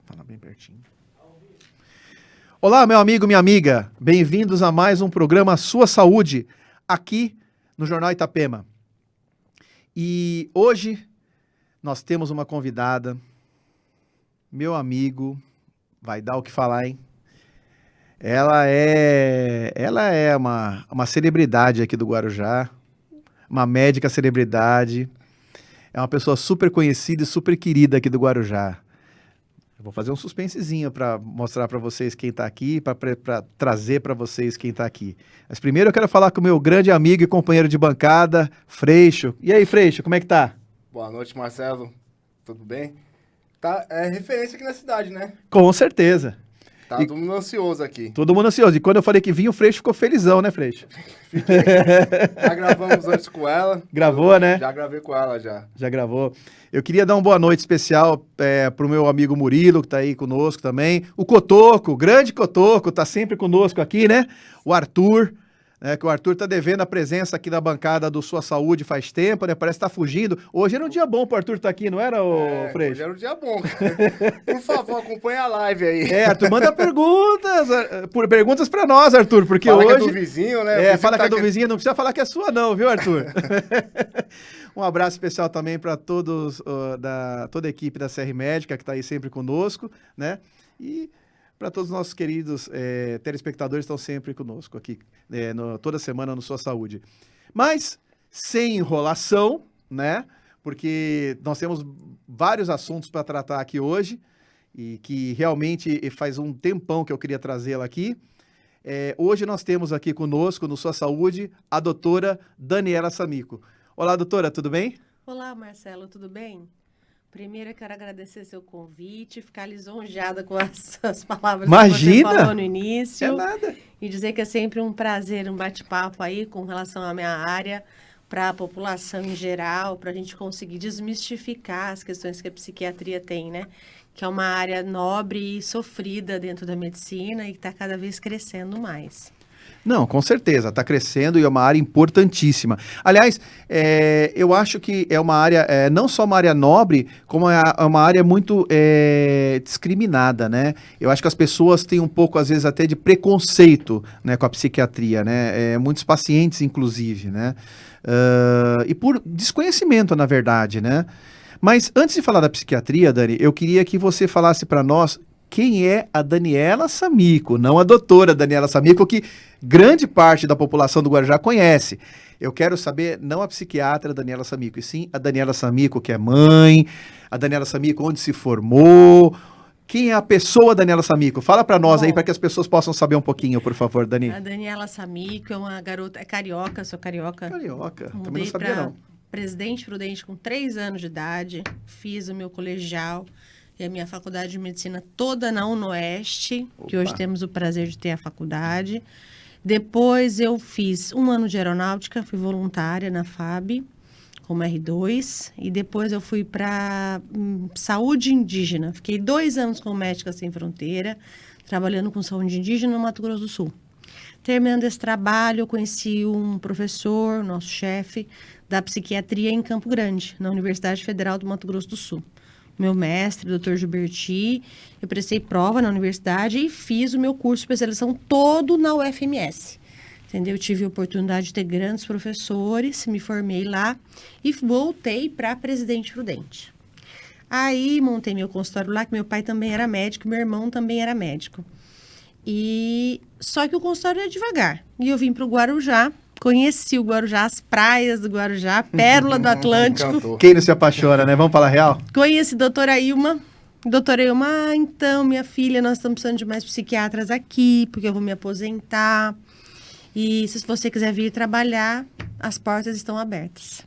Fala bem pertinho. Olá, meu amigo, minha amiga. Bem-vindos a mais um programa Sua Saúde, aqui no Jornal Itapema. E hoje nós temos uma convidada, meu amigo, vai dar o que falar, hein? Ela é uma celebridade aqui do Guarujá, uma médica celebridade, é uma pessoa super conhecida e super querida aqui do Guarujá. Eu vou fazer um suspensezinho para mostrar para vocês quem está aqui, para trazer para vocês quem está aqui. Mas primeiro eu quero falar com o meu grande amigo e companheiro de bancada, Freixo. E aí, Freixo, como é que tá? Boa noite, Marcelo. Tudo bem? Tá, é referência aqui na cidade, né? Com certeza. Tá todo mundo ansioso aqui. Todo mundo ansioso. E quando eu falei que vinha, o Freixo ficou felizão, né, Freixo? Já gravamos antes com ela. Gravou, né? Já gravei com ela, já. Já gravou. Eu queria dar uma boa noite especial pro meu amigo Murilo, que tá aí conosco também. O Cotoco, o grande Cotoco, tá sempre conosco aqui, né? O Arthur, né? Que o Arthur tá devendo a presença aqui na bancada do Sua Saúde faz tempo, né? Parece que tá fugindo. Hoje era um dia bom pro Arthur estar aqui, não era, Freixo? Hoje era um dia bom. Por favor, acompanhe a live aí. Arthur, manda perguntas pra nós, Arthur, porque fala hoje... que é do vizinho, né? Fala que é do vizinho, não precisa falar que é sua não, viu, Arthur? Um abraço especial também para todos, toda a equipe da CR Médica, que está aí sempre conosco, né? E para todos os nossos queridos telespectadores que estão sempre conosco aqui, toda semana no Sua Saúde. Mas, sem enrolação, né? Porque nós temos vários assuntos para tratar aqui hoje, e que realmente faz um tempão que eu queria trazê-la aqui. Hoje nós temos aqui conosco, no Sua Saúde, a doutora Daniela Samico. Olá, doutora, tudo bem? Olá, Marcelo, tudo bem? Primeiro, eu quero agradecer seu convite, ficar lisonjeada com as palavras Imagina! que você falou no início. É nada. E dizer que é sempre um prazer, um bate-papo aí com relação à minha área, para a população em geral, para a gente conseguir desmistificar as questões que a psiquiatria tem, né? Que é uma área nobre e sofrida dentro da medicina e que está cada vez crescendo mais. Não, com certeza, está crescendo e é uma área importantíssima. Aliás, eu acho que é uma área, não só uma área nobre, como é uma área muito discriminada, né? Eu acho que as pessoas têm um pouco, às vezes, até de preconceito, né, com a psiquiatria, né? Muitos pacientes, inclusive, né? E por desconhecimento, na verdade, né? Mas antes de falar da psiquiatria, Dani, eu queria que você falasse para nós quem é a Daniela Samico, não a doutora Daniela Samico, que grande parte da população do Guarujá conhece. Eu quero saber, não a psiquiatra Daniela Samico, e sim a Daniela Samico, que é mãe, a Daniela Samico, onde se formou. Quem é a pessoa Daniela Samico? Fala para nós aí, para que as pessoas possam saber um pouquinho, por favor, Dani. A Daniela Samico é uma garota, é carioca, sou carioca. Carioca, também não Mudei sabia não. Presidente Prudente com 3 anos de idade, fiz o meu colegial e a minha faculdade de medicina toda na UnoOeste, que hoje temos o prazer de ter a faculdade. Depois eu fiz 1 ano de aeronáutica, fui voluntária na FAB, como R2, e depois eu fui para saúde indígena. Fiquei 2 anos com Médicas Sem Fronteira, trabalhando com saúde indígena no Mato Grosso do Sul. Terminando esse trabalho, eu conheci um professor, nosso chefe, da psiquiatria em Campo Grande, na Universidade Federal do Mato Grosso do Sul. Meu mestre, Dr. Gilberti, eu prestei prova na universidade e fiz o meu curso de especialização todo na UFMS. Entendeu? Eu tive a oportunidade de ter grandes professores, me formei lá e voltei para Presidente Prudente. Aí montei meu consultório lá, que meu pai também era médico, meu irmão também era médico. Só que o consultório é devagar. E eu vim para o Guarujá, conheci o Guarujá, as praias do Guarujá, pérola do Atlântico. Quem não se apaixona, né? Vamos falar real? Conheci a doutora Ilma. Doutora Ilma, então, minha filha, nós estamos precisando de mais psiquiatras aqui, porque eu vou me aposentar. E se você quiser vir trabalhar, as portas estão abertas.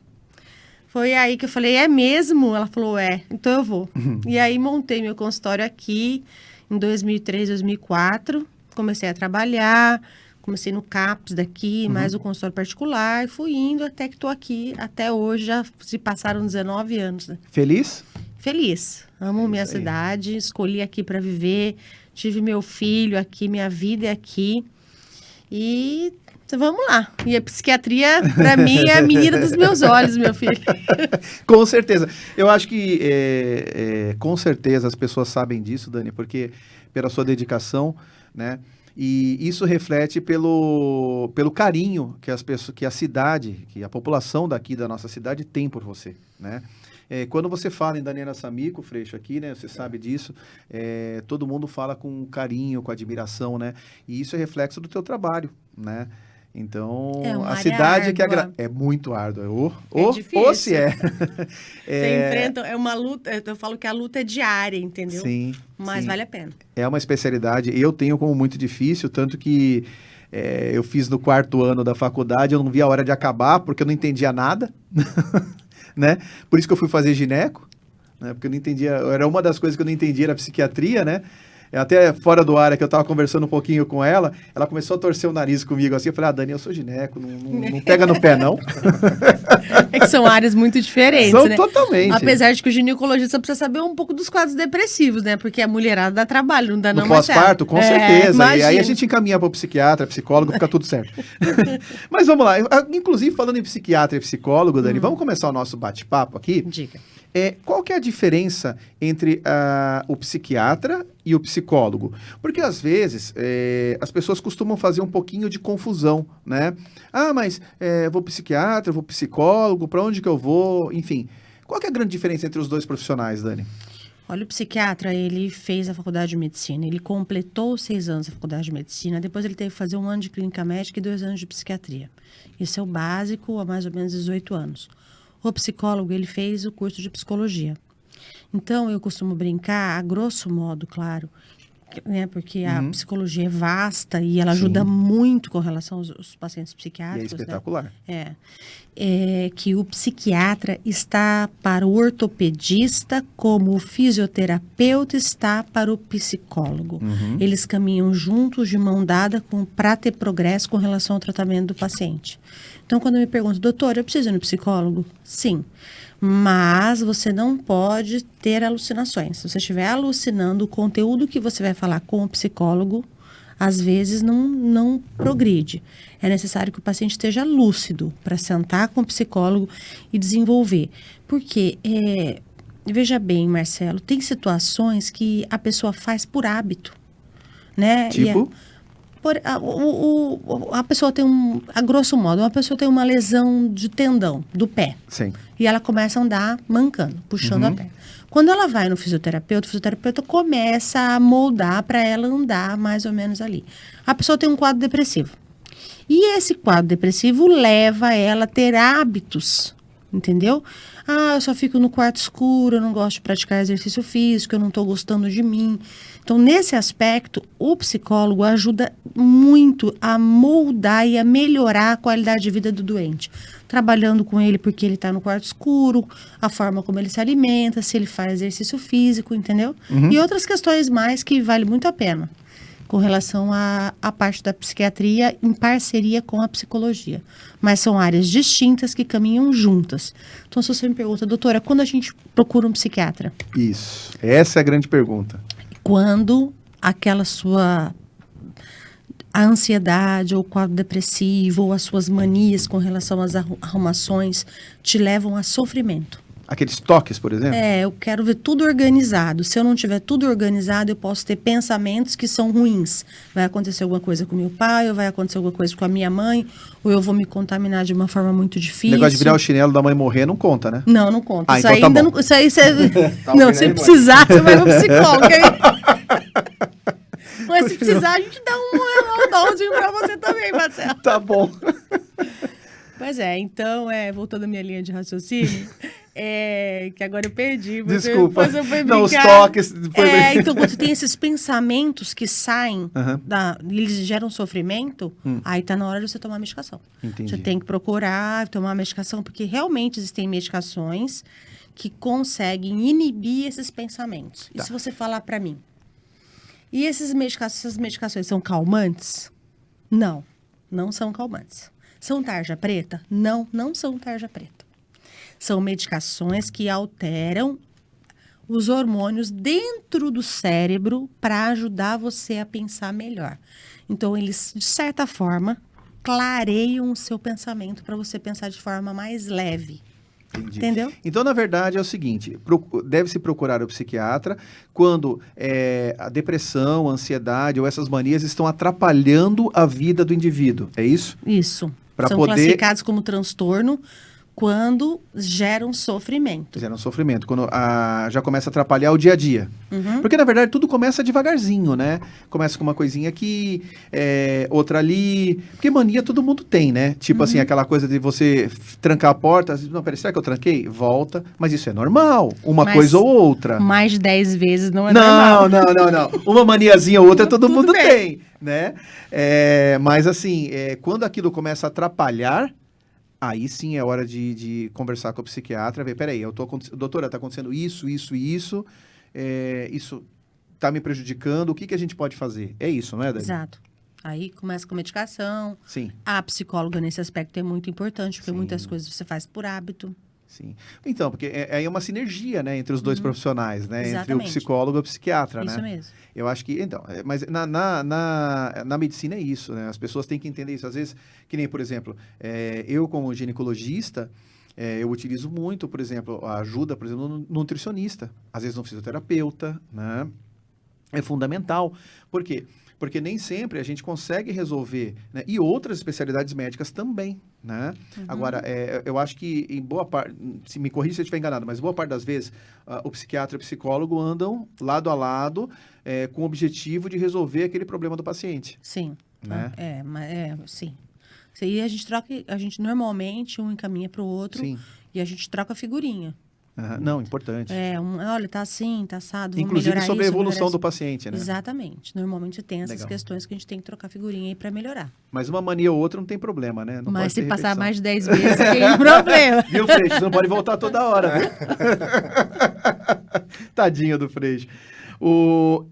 Foi aí que eu falei, é mesmo? Ela falou, então eu vou. E aí montei meu consultório aqui em 2003, 2004. Comecei a trabalhar, comecei no CAPS daqui, mais o consultório particular. Fui indo até que estou aqui, até hoje, já se passaram 19 anos. Né? Feliz? Feliz. Amo minha cidade, escolhi aqui para viver. Tive meu filho aqui, minha vida é aqui. E Vamos lá. E a psiquiatria, para mim, é a menina dos meus olhos, meu filho. Com certeza. Eu acho que, com certeza, as pessoas sabem disso, Dani, porque pela sua dedicação, né? E isso reflete pelo carinho que as pessoas, que a cidade, que a população daqui da nossa cidade tem por você, né? Quando você fala em Daniela Samico, Freixo, aqui, né? Você sabe disso. Todo mundo fala com carinho, com admiração, né? E isso é reflexo do teu trabalho, né? Então, uma a área cidade que árdua. é muito árdua. Difícil. Ou se é. Você enfrenta, é uma luta, eu falo que a luta é diária, entendeu? Sim. Mas sim. vale a pena. É uma especialidade. Eu tenho como muito difícil, tanto que eu fiz no 4º ano da faculdade, eu não vi a hora de acabar, porque eu não entendia nada, né? Por isso que eu fui fazer gineco, né? Porque eu não entendia, era uma das coisas que eu não entendia, era psiquiatria, né? Até fora do ar, que eu tava conversando um pouquinho com ela, ela começou a torcer o nariz comigo assim, eu falei, Dani, eu sou gineco, não pega no pé, não. É que são áreas muito diferentes, São né? totalmente. Apesar de que o ginecologista precisa saber um pouco dos quadros depressivos, né? Porque a mulherada dá trabalho, não dá No não, mas pós-parto, com certeza. E aí imagina. a gente encaminha para o psiquiatra, psicólogo, fica tudo certo. Mas vamos lá. Inclusive, falando em psiquiatra e psicólogo, Dani, vamos começar o nosso bate-papo aqui. Diga. Qual que é a diferença entre o psiquiatra e o psicólogo? Porque, às vezes, as pessoas costumam fazer um pouquinho de confusão, né? Mas vou psiquiatra, vou psicólogo, para onde que eu vou? Enfim, qual que é a grande diferença entre os dois profissionais, Dani? Olha, o psiquiatra, ele fez a faculdade de medicina, ele completou 6 anos da faculdade de medicina, depois ele teve que fazer 1 ano de clínica médica e 2 anos de psiquiatria. Isso é o básico há mais ou menos 18 anos. O psicólogo, ele fez o curso de psicologia. Então, eu costumo brincar, a grosso modo, claro, né, porque a psicologia é vasta e ela ajuda muito com relação aos pacientes E psiquiátricos. é espetacular. Né? É que o psiquiatra está para o ortopedista como o fisioterapeuta está para o psicólogo. Eles caminham juntos, de mão dada, para ter progresso com relação ao tratamento do paciente. Então, quando me perguntam, doutor, eu preciso ir no psicólogo? Sim. Mas você não pode ter alucinações. Se você estiver alucinando, o conteúdo que você vai falar com o psicólogo, às vezes não progride. É necessário que o paciente esteja lúcido para sentar com o psicólogo e desenvolver. Porque, veja bem, Marcelo, tem situações que a pessoa faz por hábito, né? Tipo? A pessoa tem a grosso modo, uma pessoa tem uma lesão de tendão do pé. Sim. E ela começa a andar mancando, puxando a perna. Quando ela vai no fisioterapeuta, o fisioterapeuta começa a moldar para ela andar mais ou menos ali. A pessoa tem um quadro depressivo. E esse quadro depressivo leva ela a ter hábitos, entendeu? Eu só fico no quarto escuro, eu não gosto de praticar exercício físico, eu não estou gostando de mim. Então, nesse aspecto, o psicólogo ajuda muito a moldar e a melhorar a qualidade de vida do doente. Trabalhando com ele porque ele está no quarto escuro, a forma como ele se alimenta, se ele faz exercício físico, entendeu? E outras questões mais que vale muito a pena com relação à parte da psiquiatria em parceria com a psicologia. Mas são áreas distintas que caminham juntas. Então, se você me pergunta, doutora, quando a gente procura um psiquiatra? Isso. Essa é a grande pergunta. Quando aquela a ansiedade ou o quadro depressivo ou as suas manias com relação às arrumações te levam a sofrimento. Aqueles toques, por exemplo? Eu quero ver tudo organizado. Se eu não tiver tudo organizado, eu posso ter pensamentos que são ruins. Vai acontecer alguma coisa com meu pai, ou vai acontecer alguma coisa com a minha mãe, ou eu vou me contaminar de uma forma muito difícil. O negócio de virar o chinelo da mãe morrer não conta, né? Não conta. Isso então aí tá ainda bom. não. Isso aí você. Tá não, ouvindo se aí, precisar, você vai no psicólogo. Mas se precisar, a gente dá um dólarzinho pra você também, Marcelo. Tá bom. Pois é, então, voltando à minha linha de raciocínio, que agora eu perdi. Desculpa. Depois eu fui Não, os brincar. toques. Então, quando você tem esses pensamentos que saem, eles geram sofrimento, aí tá na hora de você tomar medicação. Entendi. Você tem que procurar tomar medicação, porque realmente existem medicações que conseguem inibir esses pensamentos. E se você falar pra mim, e essas medicações são calmantes? Não são calmantes. São tarja preta? Não são tarja preta. São medicações que alteram os hormônios dentro do cérebro para ajudar você a pensar melhor. Então, eles, de certa forma, clareiam o seu pensamento para você pensar de forma mais leve. Entendi. Entendeu? Então, na verdade, é o seguinte, deve-se procurar o psiquiatra quando a depressão, a ansiedade ou essas manias estão atrapalhando a vida do indivíduo, é isso? Isso. Pra São poder- classificados como transtorno quando geram sofrimento. Fizeram sofrimento, quando já começa a atrapalhar o dia a dia. Porque, na verdade, tudo começa devagarzinho, né? Começa com uma coisinha aqui, outra ali. Porque mania todo mundo tem, né? Tipo assim, aquela coisa de você trancar a porta. Às vezes, não, peraí, será que eu tranquei? Volta. Mas isso é normal. Uma Mas coisa ou outra. Mais de 10 vezes não é normal. Não. Uma maniazinha ou outra todo Tudo mundo bem. tem, né? Mas assim, quando aquilo começa a atrapalhar, aí sim é hora de conversar com o psiquiatra, ver, peraí, doutora, tá acontecendo isso, isso tá me prejudicando, o que a gente pode fazer? É isso, não é, Dani? Exato. Aí começa com medicação. Sim, A psicóloga nesse aspecto é muito importante, porque Sim. muitas coisas você faz por hábito. sim. Então, porque é uma sinergia, né, entre os dois profissionais, né? Entre o Exatamente. psicólogo e o psiquiatra, Isso né? mesmo. Eu acho que, então, mas na medicina é isso, né? As pessoas têm que entender isso. Às vezes, que nem, por exemplo, eu como ginecologista, eu utilizo muito, por exemplo, a ajuda, por exemplo, no nutricionista. Às vezes no fisioterapeuta, né? É fundamental. Por quê? Porque nem sempre a gente consegue resolver, né? E outras especialidades médicas também, né? Agora, eu acho que em boa parte, se me corrija se eu estiver enganado, mas boa parte das vezes o psiquiatra e o psicólogo andam lado a lado com o objetivo de resolver aquele problema do paciente, Sim. né? Sim. Isso aí a gente normalmente um encaminha para o outro Sim. e a gente troca figurinha. Aham. Não, importante. Olha, tá assim, tá assado, vamos Inclusive melhorar sobre a isso, vamos evolução do melhorar paciente, né? isso. Exatamente. Normalmente tem essas Legal. questões que a gente tem que trocar figurinha aí para melhorar. Mas uma mania ou outra não tem problema, né? Não Mas pode ter se passar repetição. mais de 10 vezes, tem problema. Viu, Freixo? Você não pode voltar toda hora, viu? Tadinho do Freixo.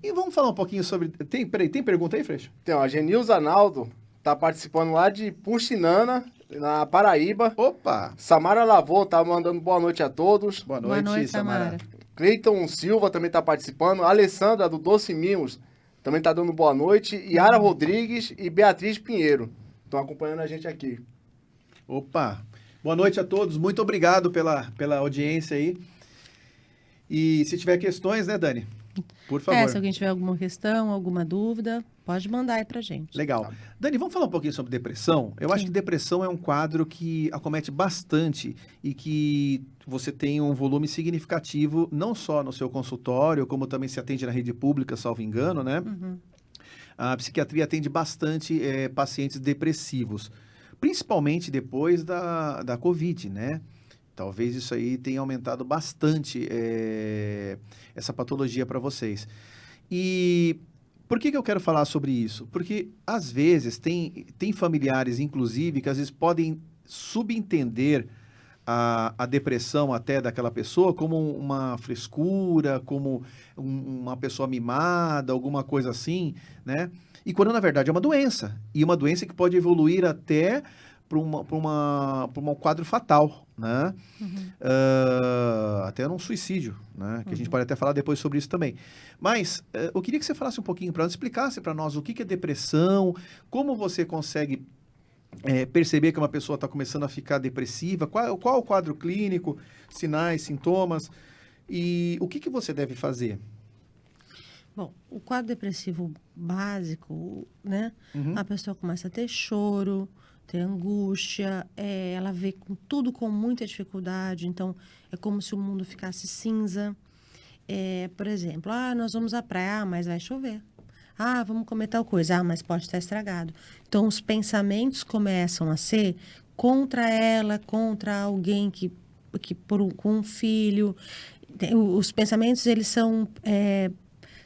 E vamos falar um pouquinho sobre... Tem pergunta aí, Freixo? Então, a Genilza Naldo tá participando lá de Puxinana, na Paraíba. Opa! Samara Lavô tá mandando boa noite a todos. Boa Boa noite, noite, Samara. Samara. Cleiton Silva também tá participando. A Alessandra, do Doce Mimos, também tá dando boa noite. Yara Rodrigues e Beatriz Pinheiro estão acompanhando a gente aqui. Opa! Boa noite a todos. Muito obrigado pela audiência aí. E se tiver questões, né, Dani? Por favor. Se alguém tiver alguma questão, alguma dúvida, pode mandar aí pra gente. Legal. Dani, vamos falar um pouquinho sobre depressão? Eu acho que depressão é um quadro que acomete bastante e que você tem um volume significativo, não só no seu consultório, como também se atende na rede pública, salvo engano, né? A psiquiatria atende bastante pacientes depressivos, principalmente depois da Covid, né? Talvez isso aí tenha aumentado bastante essa patologia para vocês. E por que eu quero falar sobre isso? Porque, às vezes, tem familiares, inclusive, que às vezes podem subentender a depressão até daquela pessoa como uma frescura, como uma pessoa mimada, alguma coisa assim, né? E quando, na verdade, é uma doença. E uma doença que pode evoluir até para um quadro fatal, né? Até num suicídio, né? Que a gente pode até falar depois sobre isso também. Mas eu queria que você falasse um pouquinho para nós, explicasse para nós o que é depressão, como você consegue perceber que uma pessoa está começando a ficar depressiva, qual o quadro clínico, sinais, sintomas, e o que você deve fazer? Bom, o quadro depressivo básico, né? A pessoa começa a ter choro, ter angústia, ela vê tudo com muita dificuldade, então é como se o mundo ficasse cinza. Por exemplo, nós vamos à praia, mas vai chover. Vamos comer tal coisa, mas pode estar estragado. Então, os pensamentos começam a ser contra ela, contra alguém com um filho. Os pensamentos, eles são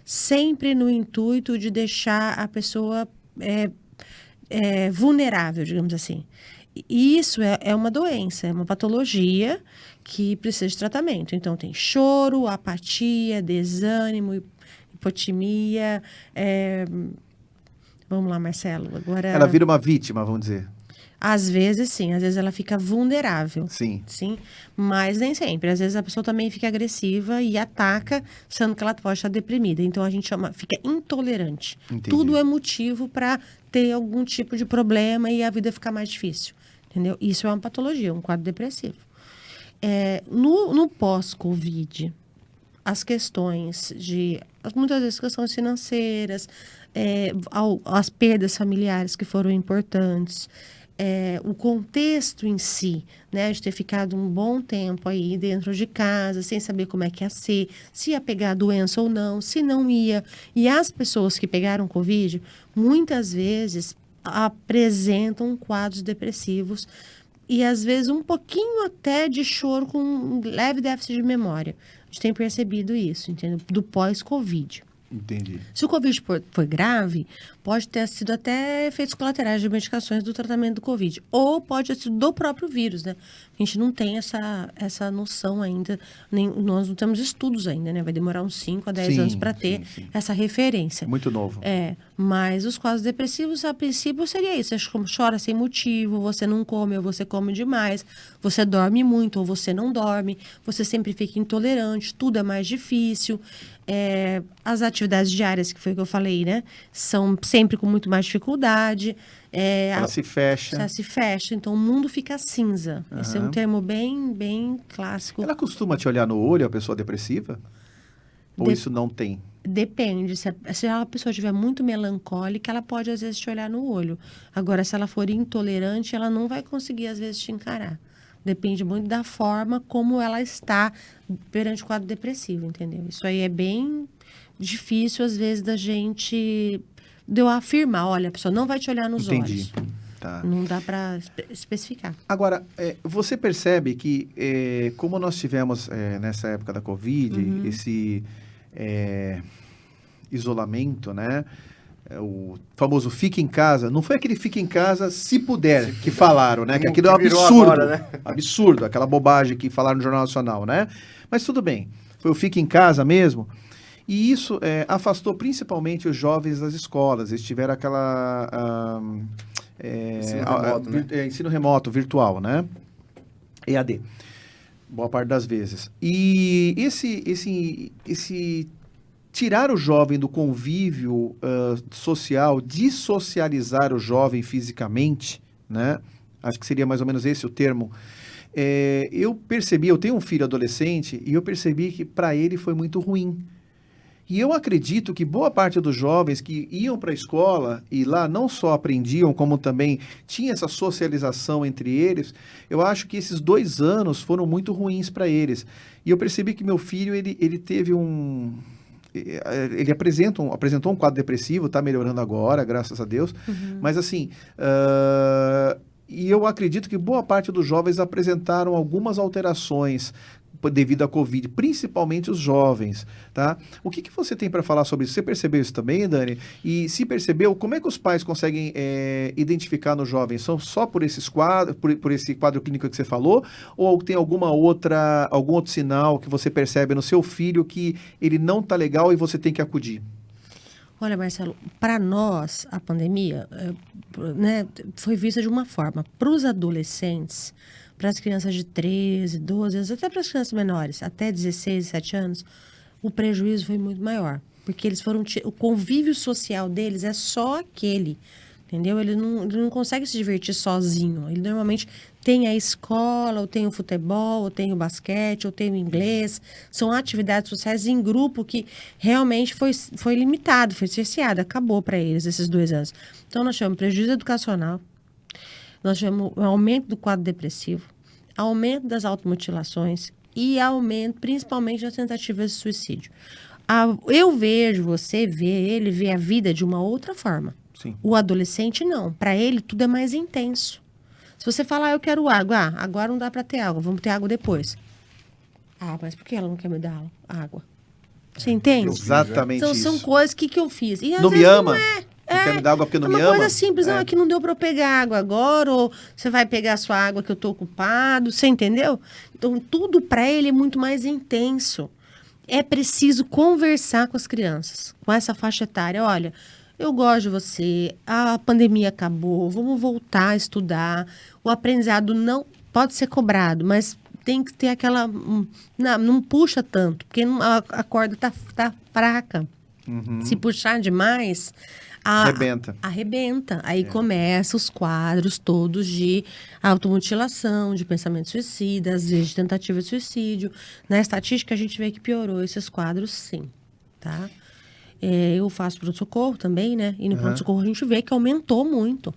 sempre no intuito de deixar a pessoa vulnerável, digamos assim. E isso é uma doença, é uma patologia que precisa de tratamento. Então, tem choro, apatia, desânimo, hipotimia. Vamos lá, Marcelo. Agora, Ela vira uma vítima, vamos dizer. Às vezes, sim. Às vezes ela fica vulnerável. Sim. Sim, mas nem sempre. Às vezes a pessoa também fica agressiva e ataca, sendo que ela pode estar deprimida. Então a gente fica intolerante. Entendi. Tudo é motivo para ter algum tipo de problema e a vida ficar mais difícil. Entendeu? Isso é uma patologia, um quadro depressivo. No pós-Covid, as questões muitas vezes questões financeiras, as perdas familiares que foram importantes, o contexto em si, né, de ter ficado um bom tempo aí dentro de casa, sem saber como é que ia ser, se ia pegar a doença ou não, se não ia. E as pessoas que pegaram Covid, muitas vezes apresentam quadros depressivos e, às vezes, um pouquinho até de choro com um leve déficit de memória. A gente tem percebido isso, entendeu? Do pós-Covid. Entendi. Se o Covid foi grave, pode ter sido até efeitos colaterais de medicações do tratamento do Covid. Ou pode ter sido do próprio vírus, né? A gente não tem essa noção ainda, nós não temos estudos ainda, né? Vai demorar uns 5 a 10 anos para ter essa referência. Muito novo. Mas os quadros depressivos, a princípio, seria isso. Você chora sem motivo, você não come ou você come demais, você dorme muito ou você não dorme, você sempre fica intolerante, tudo é mais difícil. As atividades diárias, que foi o que eu falei, né? São sempre com muito mais dificuldade. Ela se fecha. Ela se fecha, então o mundo fica cinza. Esse é um termo bem, bem clássico. Ela costuma te olhar no olho, a pessoa depressiva? Ou isso não tem? Depende. Se a pessoa estiver muito melancólica, ela pode, às vezes, te olhar no olho. Agora, se ela for intolerante, ela não vai conseguir, às vezes, te encarar. Depende muito da forma como ela está perante o quadro depressivo, entendeu? Isso aí é bem difícil, às vezes, de eu afirmar, olha, a pessoa não vai te olhar nos olhos. Tá. Não dá para especificar. Agora, você percebe que, como nós tivemos nessa época da Covid, esse isolamento, né? O famoso fica em casa, não foi aquele fica em casa se puder que falaram, né? Que aquilo é um absurdo, agora, né? absurdo, aquela bobagem que falaram no Jornal Nacional, né? Mas tudo bem, foi o fica em casa mesmo. E isso afastou principalmente os jovens das escolas. Eles tiveram aquela ensino remoto, né? Ensino remoto, virtual, né? EAD, boa parte das vezes. E esse tirar o jovem do convívio social, dissocializar o jovem fisicamente, né? Acho que seria mais ou menos esse o termo. Eu tenho um filho adolescente e eu percebi que para ele foi muito ruim. E eu acredito que boa parte dos jovens que iam para a escola e lá não só aprendiam, como também tinha essa socialização entre eles, eu acho que esses 2 anos foram muito ruins para eles. E eu percebi que meu filho, ele teve ele apresentou um quadro depressivo, está melhorando agora, graças a Deus. Mas assim, e eu acredito que boa parte dos jovens apresentaram algumas alterações devido à Covid, principalmente os jovens, tá? O que você tem para falar sobre isso? Você percebeu isso também, Dani? E se percebeu, como é que os pais conseguem identificar nos jovens? São só por esses quadros, por esse quadro clínico que você falou? Ou tem algum outro sinal que você percebe no seu filho que ele não está legal e você tem que acudir? Olha, Marcelo, para nós, a pandemia né, foi vista de uma forma. Para os adolescentes, para as crianças de 13, 12 anos, até para as crianças menores, até 16, 17 anos, o prejuízo foi muito maior. Porque o convívio social deles é só aquele, entendeu? Ele não consegue se divertir sozinho. Ele normalmente tem a escola, ou tem o futebol, ou tem o basquete, ou tem o inglês. São atividades sociais em grupo que realmente foi limitado, foi cerceado, acabou para eles esses 2 anos. Então, nós chamamos prejuízo educacional, nós chamamos aumento do quadro depressivo, aumento das automutilações e aumento, principalmente, das tentativas de suicídio. Ele vê a vida de uma outra forma. Sim. O adolescente, não. Para ele, tudo é mais intenso. Se você falar, eu quero água, agora não dá para ter água, vamos ter água depois. Mas por que ela não quer me dar água? Você entende? Exatamente então, isso. são coisas que eu fiz. E, às não me vezes, ama? Não quer me dar água porque não me ama? É uma coisa simples, não, é que não deu para eu pegar água agora, ou você vai pegar a sua água que eu estou ocupado, você entendeu? Então, tudo para ele é muito mais intenso. É preciso conversar com as crianças, com essa faixa etária. Olha, eu gosto de você, a pandemia acabou, vamos voltar a estudar. O aprendizado não pode ser cobrado, mas tem que ter aquela... não puxa tanto, porque a corda tá fraca. Se puxar demais... Arrebenta. Aí começa os quadros todos de automutilação, de pensamento suicida, às vezes de tentativa de suicídio. Na estatística, a gente vê que piorou esses quadros, sim, tá? Eu faço pronto-socorro também, né? E no pronto-socorro a gente vê que aumentou muito,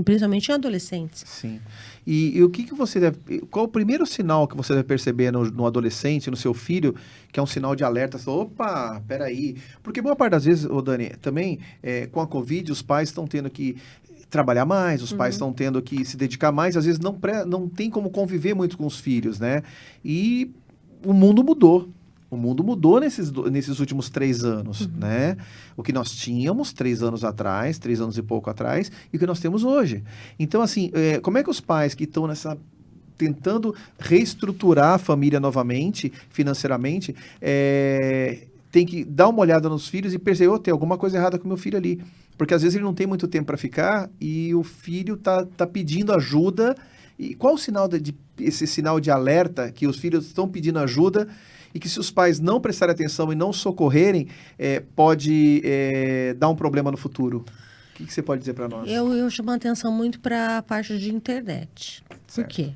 principalmente em adolescentes. Sim. E o que você deve... Qual o primeiro sinal que você deve perceber no adolescente, no seu filho, que é um sinal de alerta? Opa, peraí. Porque boa parte das vezes, ô Dani, também com a Covid, os pais estão tendo que trabalhar mais, os pais estão tendo que se dedicar mais, às vezes não tem como conviver muito com os filhos, né? E o mundo mudou. O mundo mudou nesses últimos 3 anos, né? O que nós tínhamos 3 anos atrás, 3 anos e pouco atrás, e o que nós temos hoje. Então, assim, como é que os pais que estão tentando reestruturar a família novamente, financeiramente, tem que dar uma olhada nos filhos e perceber, tem alguma coisa errada com o meu filho ali. Porque às vezes ele não tem muito tempo para ficar e o filho tá pedindo ajuda. E qual o sinal esse sinal de alerta que os filhos estão pedindo ajuda e que se os pais não prestarem atenção e não socorrerem, pode dar um problema no futuro? O que você pode dizer para nós? Eu chamo a atenção muito para a parte de internet. Certo. Por quê?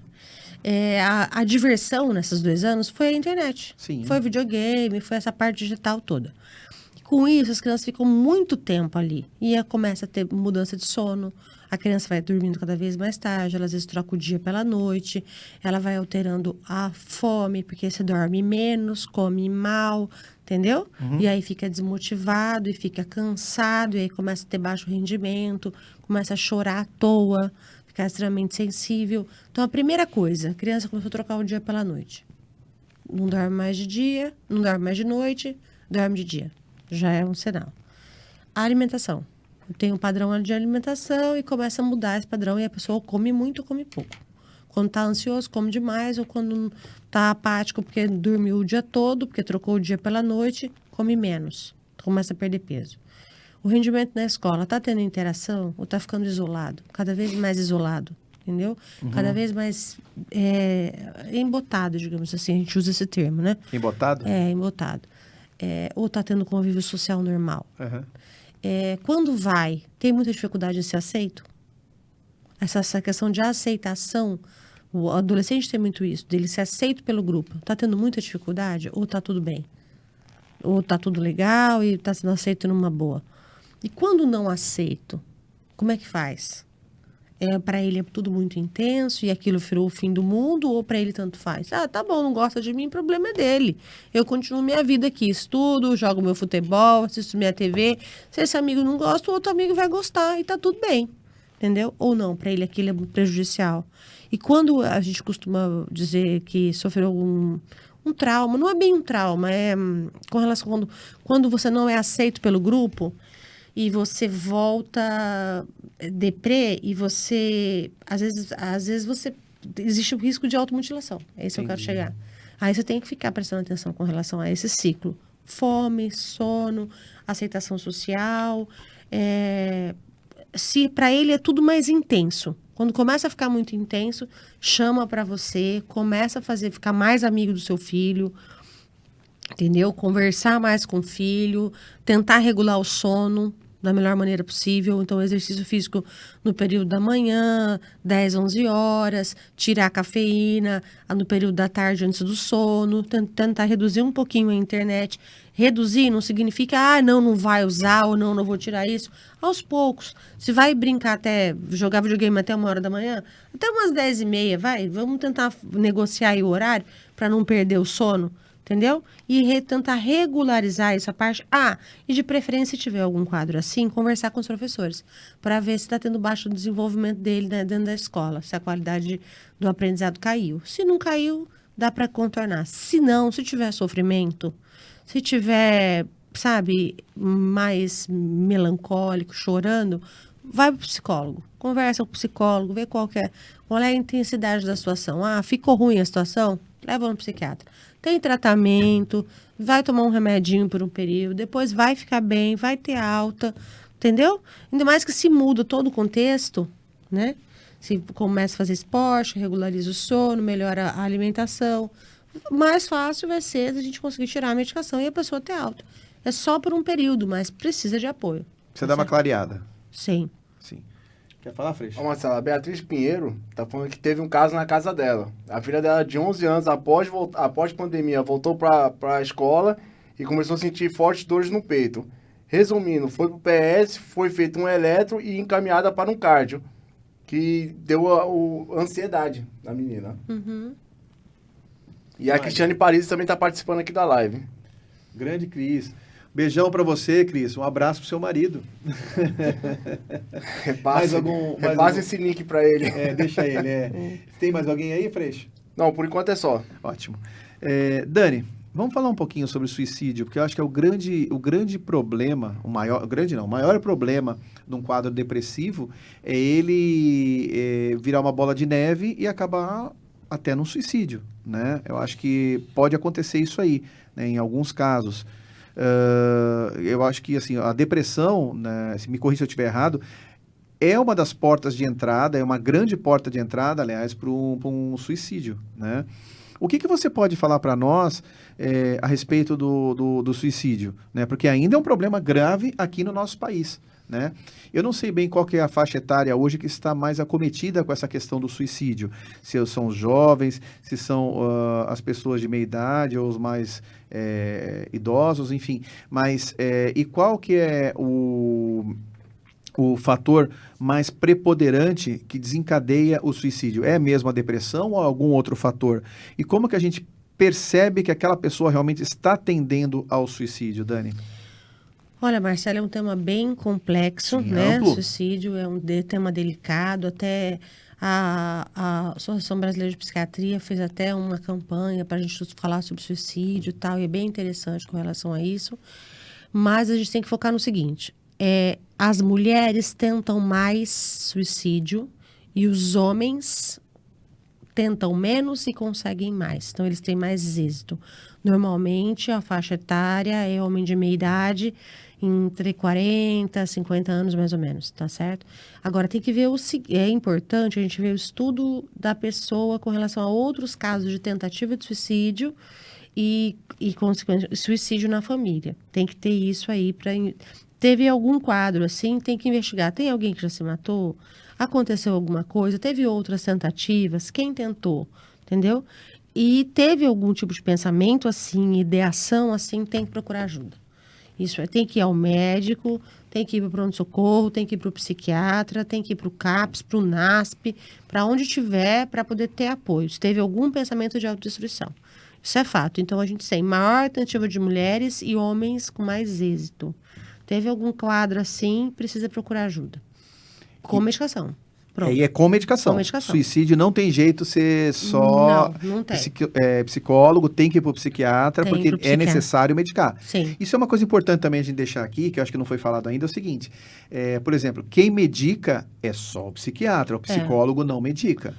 A diversão nesses 2 anos foi a internet. Sim. Foi videogame, foi essa parte digital toda. Com isso, as crianças ficam muito tempo ali. E aí começa a ter mudança de sono. A criança vai dormindo cada vez mais tarde. Ela às vezes troca o dia pela noite. Ela vai alterando a fome, porque você dorme menos, come mal, entendeu? E aí fica desmotivado e fica cansado. E aí começa a ter baixo rendimento. Começa a chorar à toa. Ficar extremamente sensível. Então, a primeira coisa, a criança começou a trocar o dia pela noite. Não dorme mais de dia, não dorme mais de noite, dorme de dia. Já é um sinal. A alimentação. Eu tenho um padrão de alimentação e começa a mudar esse padrão e a pessoa come muito ou come pouco. Quando está ansioso, come demais, ou quando está apático porque dormiu o dia todo, porque trocou o dia pela noite, come menos. Começa a perder peso. O rendimento na escola está tendo interação ou está ficando isolado? Cada vez mais isolado, entendeu? Cada vez mais embotado, digamos assim. A gente usa esse termo, né? Embotado? Embotado. Ou está tendo convívio social normal. Uhum. Quando tem muita dificuldade de ser aceito. Essa questão de aceitação, o adolescente tem muito isso, dele ser aceito pelo grupo. Está tendo muita dificuldade ou está tudo bem? Ou está tudo legal e está sendo aceito numa boa? E quando não aceito, como é que faz? Para ele é tudo muito intenso e aquilo virou o fim do mundo, ou para ele tanto faz? Tá bom, não gosta de mim, o problema é dele. Eu continuo minha vida aqui, estudo, jogo meu futebol, assisto minha TV. Se esse amigo não gosta, o outro amigo vai gostar e tá tudo bem. Entendeu? Ou não, para ele aquilo é prejudicial. E quando a gente costuma dizer que sofreu um trauma, não é bem um trauma, com relação quando você não é aceito pelo grupo, e você volta deprê e você, às vezes você, existe o risco de automutilação. É isso que eu quero chegar. Aí você tem que ficar prestando atenção com relação a esse ciclo. Fome, sono, aceitação social. Se para ele é tudo mais intenso. Quando começa a ficar muito intenso, chama para você, começa a ficar mais amigo do seu filho, entendeu? Conversar mais com o filho, tentar regular o sono da melhor maneira possível. Então, exercício físico no período da manhã, 10, 11 horas, tirar a cafeína no período da tarde antes do sono, tentar reduzir um pouquinho a internet. Reduzir não significa, não vai usar ou não vou tirar isso. Aos poucos. Se vai brincar jogar videogame até 1h da manhã, até umas 10h30, vamos tentar negociar aí o horário para não perder o sono. Entendeu? E tentar regularizar essa parte. E de preferência, se tiver algum quadro assim, conversar com os professores, para ver se está tendo baixo desenvolvimento dele, né, dentro da escola, se a qualidade do aprendizado caiu. Se não caiu, dá para contornar. Se não, se tiver sofrimento, se tiver, mais melancólico, chorando, vai para o psicólogo. Conversa com o psicólogo, vê qual é a intensidade da situação. Ficou ruim a situação? Leva no psiquiatra. Tem tratamento, vai tomar um remedinho por um período, depois vai ficar bem, vai ter alta, Entendeu? Ainda mais que se muda todo o contexto, né? Se começa a fazer esporte, regulariza o sono, melhora a alimentação, mais fácil vai ser a gente conseguir tirar a medicação e a pessoa ter alta. É só por um período, mas precisa de apoio. Você dá uma clareada. Sim. Sim. Quer falar, Freixo? Ô, Marcelo, a Beatriz Pinheiro tá falando que teve um caso na casa dela. A filha dela, de 11 anos, após pandemia, voltou pra escola e começou a sentir fortes dores no peito. Resumindo, foi pro PS, foi feito um eletro e encaminhada para um cardio, que deu ansiedade na menina. Uhum. E a Cristiane Paris também tá participando aqui da live. Grande Cris. Beijão pra você, Cris. Um abraço pro seu marido. Repasse esse link pra ele. Deixa ele. Tem mais alguém aí, Freixo? Não, por enquanto é só. Ótimo. Dani, vamos falar um pouquinho sobre suicídio, porque eu acho que é o grande problema, o maior problema de um quadro depressivo é ele virar uma bola de neve e acabar até num suicídio, né? Eu acho que pode acontecer isso aí, né, em alguns casos. Eu acho que assim, a depressão, né, se me corrija se eu estiver errado, é uma das portas de entrada, é uma grande porta de entrada, aliás, para um suicídio, né? O que você pode falar para nós a respeito do suicídio, né? Porque ainda é um problema grave aqui no nosso país, né? Eu não sei bem qual que é a faixa etária hoje que está mais acometida com essa questão do suicídio. Se são os jovens, se são as pessoas de meia idade ou os mais idosos, enfim. Mas e qual que é o fator mais preponderante que desencadeia o suicídio? É mesmo a depressão ou algum outro fator? E como que a gente percebe que aquela pessoa realmente está tendendo ao suicídio, Dani? Olha, Marcelo, é um tema bem complexo, Sim, né? amplo. Suicídio é um tema delicado, até a Associação Brasileira de Psiquiatria fez até uma campanha para a gente falar sobre suicídio e tal, e é bem interessante com relação a isso. Mas a gente tem que focar no seguinte, as mulheres tentam mais suicídio e os homens tentam menos e conseguem mais. Então, eles têm mais êxito. Normalmente, a faixa etária é homem de meia idade, entre 40 e 50 anos, mais ou menos, tá certo? Agora, tem que ver é importante a gente ver o estudo da pessoa com relação a outros casos de tentativa de suicídio e consequentemente, suicídio na família. Tem que ter isso aí para... Teve algum quadro assim, tem que investigar. Tem alguém que já se matou? Aconteceu alguma coisa? Teve outras tentativas? Quem tentou? Entendeu? E teve algum tipo de pensamento assim, ideação assim, tem que procurar ajuda. Isso tem que ir ao médico, tem que ir para o pronto-socorro, tem que ir para o psiquiatra, tem que ir para o CAPS, para o NASP, para onde tiver, para poder ter apoio. Se teve algum pensamento de autodestruição. Isso é fato. Então, a gente tem maior tentativa de mulheres e homens com mais êxito. Teve algum quadro assim, precisa procurar ajuda. Com medicação. Pronto. E é com medicação. Com medicação. Suicídio não tem jeito ser só não tem. Psicólogo, tem que ir para o psiquiatra, Tem porque pro é psiquiatra. necessário medicar. Sim. Isso é uma coisa importante também a gente deixar aqui, que eu acho que não foi falado ainda, é o seguinte. Por exemplo, quem medica é só o psiquiatra, o psicólogo não medica.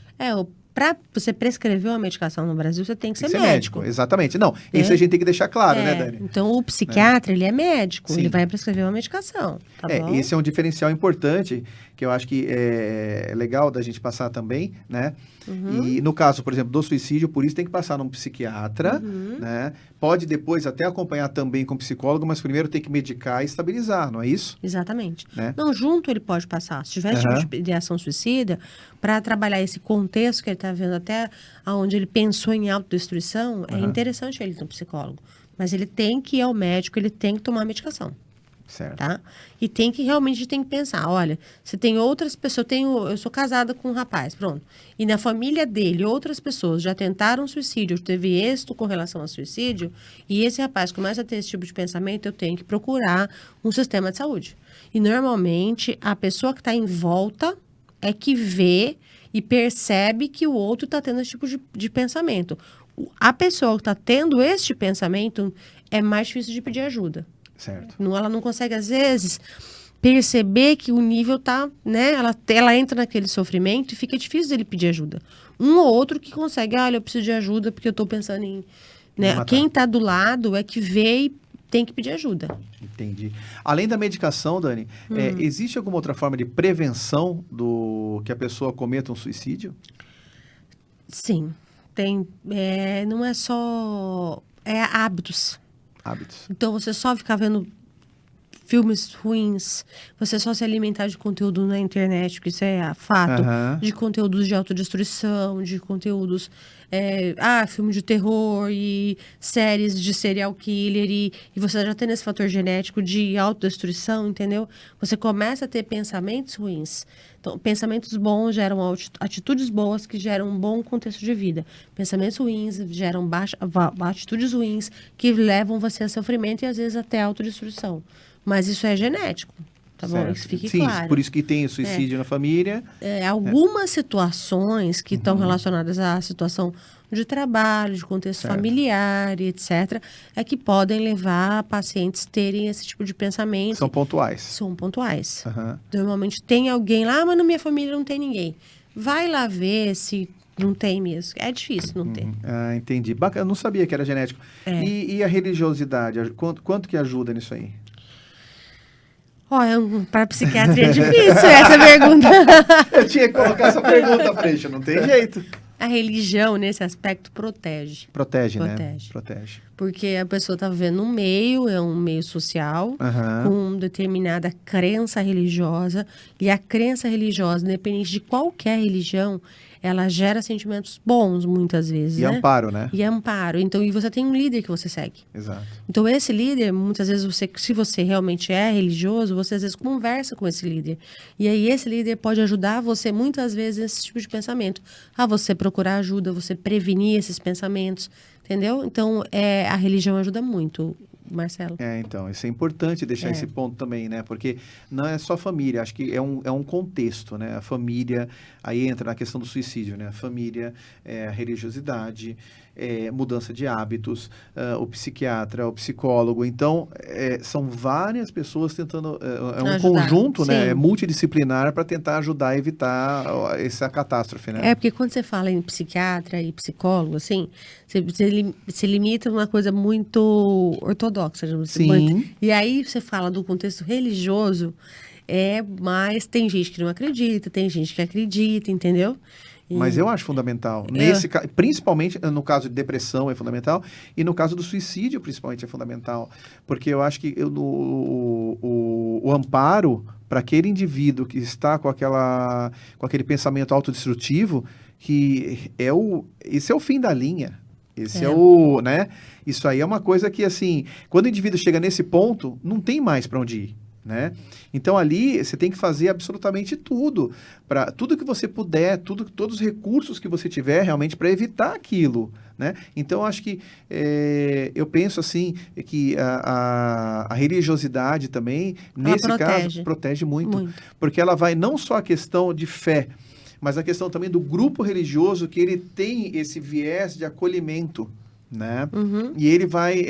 Para você prescrever uma medicação no Brasil, você tem que Tem ser que ser médico. Exatamente. Não, isso a gente tem que deixar claro, né, Dani? Então, o psiquiatra, ele é médico, Sim. ele vai prescrever uma medicação, tá bom? Esse é um diferencial importante, que eu acho que é legal da gente passar também, né? Uhum. E no caso, por exemplo, do suicídio, por isso tem que passar num psiquiatra, né? Pode depois até acompanhar também com psicólogo, mas primeiro tem que medicar e estabilizar, não é isso? Exatamente. Né? Não, junto ele pode passar. Se tiver tipo de ideação suicida, para trabalhar esse contexto que ele está vendo até onde ele pensou em autodestruição, é interessante ele ir no psicólogo. Mas ele tem que ir ao médico, ele tem que tomar a medicação. Certo. Tá? E realmente tem que pensar, olha, se tem outras pessoas, eu sou casada com um rapaz, pronto. E na família dele, outras pessoas já tentaram suicídio, teve êxito com relação ao suicídio, e esse rapaz começa a ter esse tipo de pensamento, eu tenho que procurar um sistema de saúde. E normalmente a pessoa que está em volta é que vê e percebe que o outro está tendo esse tipo de pensamento. A pessoa que está tendo este pensamento é mais difícil de pedir ajuda. Certo. Ela não consegue, às vezes, perceber que o nível tá, né? Ela entra naquele sofrimento e fica difícil dele pedir ajuda. Um ou outro que consegue, olha, eu preciso de ajuda porque eu tô pensando em... Né? Quem tá do lado é que vê tem que pedir ajuda. Entendi. Além da medicação, Dani, existe alguma outra forma de prevenção do que a pessoa cometa um suicídio? Sim, tem. Não é só. É hábitos. Hábitos. Então, você só ficar vendo filmes ruins, você só se alimentar de conteúdo na internet, porque isso é fato, de conteúdos de autodestruição, de conteúdos, filme de terror e séries de serial killer, e você já tem esse fator genético de autodestruição, entendeu? Você começa a ter pensamentos ruins. Então, pensamentos bons geram atitudes boas que geram um bom contexto de vida. Pensamentos ruins geram atitudes ruins que levam você a sofrimento e, às vezes, até autodestruição. Mas isso é genético, tá bom? Isso fique claro. Por isso que tem o suicídio na família. Algumas situações que estão relacionadas à situação de trabalho, de contexto familiar, etc., é que podem levar pacientes a terem esse tipo de pensamento. São pontuais. São pontuais. Normalmente tem alguém lá, mas na minha família não tem ninguém. Vai lá ver se não tem mesmo. É difícil não ter. Entendi. Bacana, eu não sabia que era genético. E a religiosidade, quanto que ajuda nisso aí? Para psiquiatria é difícil essa pergunta. Eu tinha que colocar essa pergunta, Freixo, não tem jeito. A religião, nesse aspecto, protege. Protege, né? Protege. Porque a pessoa está vivendo um meio social, com determinada crença religiosa. E a crença religiosa, independente de qualquer religião, ela gera sentimentos bons, muitas vezes, E amparo, né? E amparo. Então, e você tem um líder que você segue. Exato. Então, esse líder, muitas vezes, se você realmente é religioso, você às vezes conversa com esse líder. E aí, esse líder pode ajudar você, muitas vezes, nesse tipo de pensamento. A você procurar ajuda, você prevenir esses pensamentos, entendeu? Então, a religião ajuda muito, Marcelo. Então, isso é importante deixar esse ponto também, né? Porque não é só família, acho que é um contexto, né? A família, aí entra na questão do suicídio, né? A família, a religiosidade, mudança de hábitos, o psiquiatra, o psicólogo. Então, são várias pessoas tentando, um ajudar, conjunto, sim. né? Multidisciplinar para tentar ajudar a evitar essa catástrofe, né? Porque quando você fala em psiquiatra e psicólogo, assim, você limita uma coisa muito ortodoxa. Sim. E aí você fala do contexto religioso, mas tem gente que não acredita, tem gente que acredita, entendeu? Mas eu acho fundamental. Principalmente no caso de depressão é fundamental. E no caso do suicídio, principalmente, é fundamental. Porque eu acho que o amparo para aquele indivíduo que está com aquele pensamento autodestrutivo, que esse é o fim da linha. Esse né? Isso aí é uma coisa que, assim, quando o indivíduo chega nesse ponto, não tem mais para onde ir. Né? Então ali você tem que fazer absolutamente tudo, tudo que você puder, todos os recursos que você tiver realmente para evitar aquilo, né? Então acho que eu penso assim que a religiosidade também nesse caso protege muito, porque ela vai não só a questão de fé, mas a questão também do grupo religioso, que ele tem esse viés de acolhimento, né? E ele vai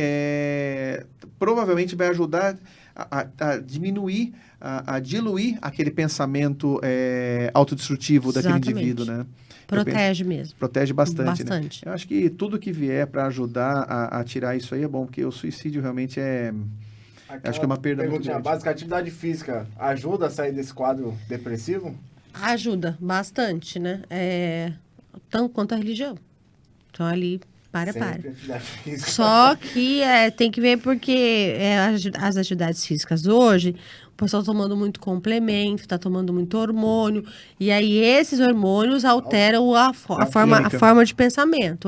provavelmente vai ajudar a diminuir, a diluir aquele pensamento autodestrutivo daquele indivíduo, né? Protege mesmo. Protege bastante, né? Eu acho que tudo que vier para ajudar a tirar isso aí é bom, porque o suicídio realmente acho que é uma perda muito grande. Básica, a atividade física ajuda a sair desse quadro depressivo? Ajuda bastante, né? Tanto quanto a religião. Então, ali... Para. Só que tem que ver porque as atividades físicas hoje, o pessoal tomando muito complemento, está tomando muito hormônio, e aí esses hormônios alteram a forma de pensamento,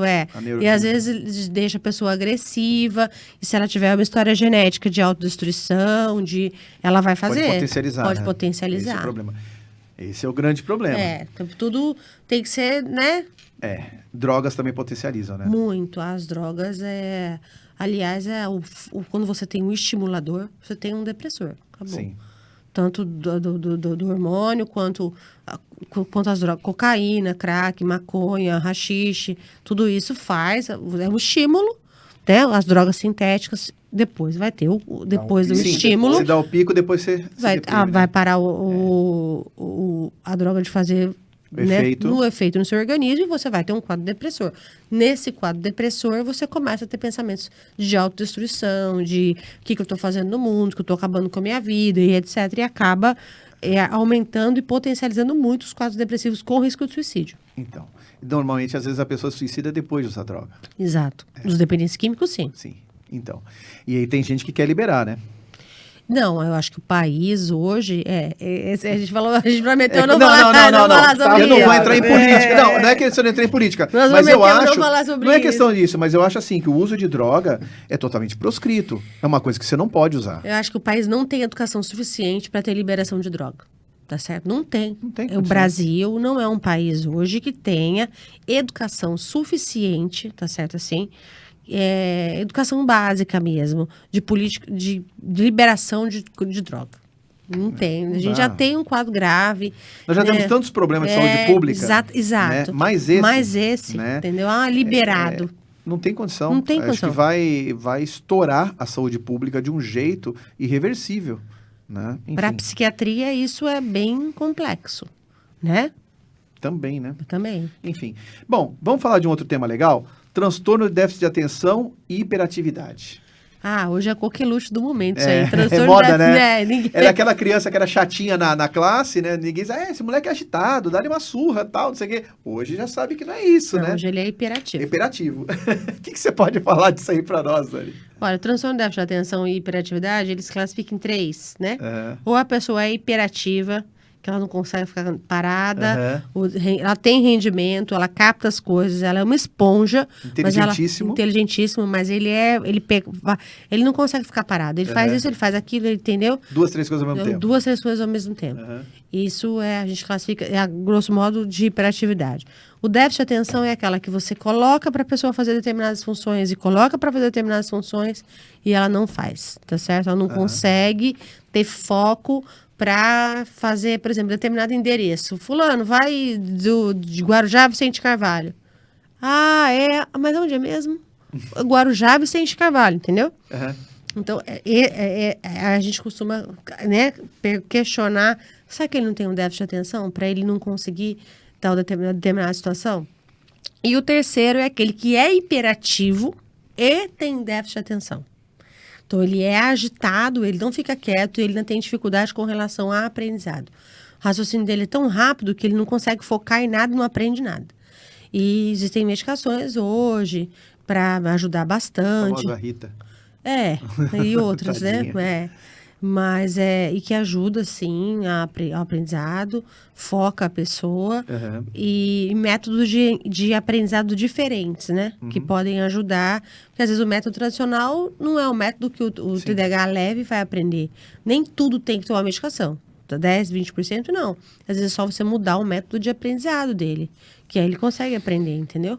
E às vezes deixa a pessoa agressiva, e se ela tiver uma história genética de autodestruição, ela vai fazer. Pode potencializar. Pode potencializar. Esse é o problema. Esse é o grande problema. Então, tudo tem que ser, né? Drogas também potencializam, né? Muito. As drogas aliás, quando você tem um estimulador, você tem um depressor. Acabou. Sim. Tanto do hormônio, quanto as drogas, cocaína, crack, maconha, haxixe, tudo isso é um estímulo, né? As drogas sintéticas, depois vai ter depois do estímulo. Você dá o pico, depois você vai parar a droga de fazer efeito. No efeito no seu organismo, e você vai ter um quadro depressor. Nesse quadro depressor, você começa a ter pensamentos de autodestruição, de o que eu estou fazendo no mundo, que eu estou acabando com a minha vida, e etc. E acaba aumentando e potencializando muito os quadros depressivos com risco de suicídio. Então, normalmente, às vezes, a pessoa suicida depois de usar droga. Exato. Os dependentes químicos, sim. Sim, então. E aí tem gente que quer liberar, né? Não, eu acho que o país hoje a gente prometeu Não. falar sobre Eu não vou isso. entrar em política. Não é questão de entrar em política. Nós Mas eu prometemos acho. não falar sobre Não é isso. questão disso, mas eu acho assim que o uso de droga é totalmente proscrito. É uma coisa que você não pode usar. Eu acho que o país não tem educação suficiente para ter liberação de droga. Tá certo? Não tem. Não tem O condição. Brasil não é um país hoje que tenha educação suficiente, tá certo assim? Educação básica mesmo, de política, de liberação de droga. Não tem. A gente já tem um quadro grave. Nós já temos tantos problemas de saúde pública. Exato. Né? Mais esse. Né? Né? Entendeu? Liberado. Não tem condição. Não tem Acho condição. que vai estourar a saúde pública de um jeito irreversível. Né? Para a Enfim, psiquiatria, isso é bem complexo, né? também, né? Também. Enfim. Bom, vamos falar de um outro tema legal? Transtorno de déficit de atenção e hiperatividade. Hoje é coqueluche do momento, isso aí. Transtorno moda, de- né? ninguém- Era aquela criança que era chatinha na classe, né? Ninguém diz, esse moleque é agitado, dá-lhe uma surra, tal, não sei o quê. Hoje já sabe que não é isso, Não, né? hoje ele é hiperativo. Hiperativo. O que você pode falar disso aí pra nós, Dani? Olha, o transtorno de déficit de atenção e hiperatividade, eles classificam em 3, né? É. Ou a pessoa é hiperativa, que ela não consegue ficar parada, Aham. ela tem rendimento, ela capta as coisas, ela é uma esponja. Inteligentíssimo. Inteligentíssimo, mas ele não consegue ficar parado. Ele faz isso, ele faz aquilo, entendeu? 2, 3 coisas ao mesmo tempo. 2, 3 coisas ao mesmo tempo. Aham. Isso a gente classifica, a grosso modo, de hiperatividade. O déficit de atenção é aquela que você coloca para a pessoa fazer determinadas funções e coloca para fazer determinadas funções e ela não faz, tá certo? Ela não consegue ter foco para fazer, por exemplo, determinado endereço. Fulano, vai de Guarujá a Vicente Carvalho. Mas onde é mesmo? Guarujá, Vicente Carvalho, entendeu? Aham. Então, a gente costuma, né, questionar, será que ele não tem um déficit de atenção para ele não conseguir tal determinada situação? E o terceiro é aquele que é hiperativo e tem déficit de atenção. Então, ele é agitado, ele não fica quieto, ele não tem dificuldade com relação ao aprendizado. O raciocínio dele é tão rápido que ele não consegue focar em nada, não aprende nada. E existem medicações hoje para ajudar A bastante. famosa Rita. E outras, né? Tadinha. Mas e que ajuda, sim, ao aprendizado, foca a pessoa Aham. e métodos de aprendizado diferentes, né? Que podem ajudar, porque às vezes o método tradicional não é o método que o TDAH leve vai aprender. Nem tudo tem que tomar medicação. 10, 20% não. Às vezes é só você mudar o método de aprendizado dele, que aí ele consegue aprender, entendeu?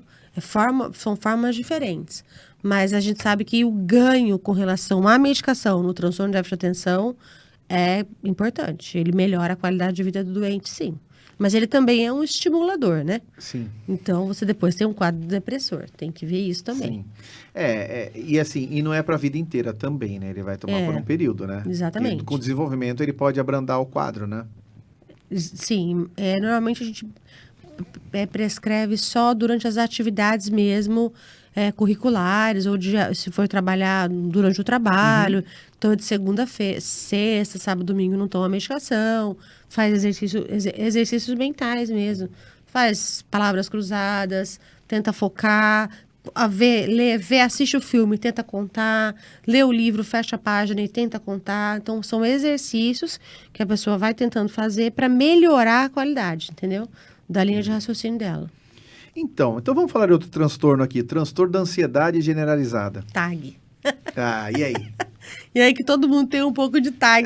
São formas diferentes. Mas a gente sabe que o ganho com relação à medicação no transtorno de déficit de atenção é importante. Ele melhora a qualidade de vida do doente, sim. Mas ele também é um estimulador, né? Sim. Então, você depois tem um quadro depressor. Tem que ver isso também. Sim. E assim, e não é para a vida inteira também, né? Ele vai tomar por um período, né? Exatamente. E com o desenvolvimento ele pode abrandar o quadro, né? Sim. Normalmente a gente prescreve só durante as atividades mesmo curriculares, ou se for trabalhar durante o trabalho. Então, é de segunda-feira, sexta, sábado, domingo não toma medicação, faz exercícios mentais mesmo. Faz palavras cruzadas, tenta focar, assiste o filme, tenta contar, lê o livro, fecha a página e tenta contar. Então, são exercícios que a pessoa vai tentando fazer para melhorar a qualidade, entendeu? Da linha de raciocínio dela. Então vamos falar de outro transtorno aqui. Transtorno da ansiedade generalizada. TAG. E aí? E aí que todo mundo tem um pouco de TAG.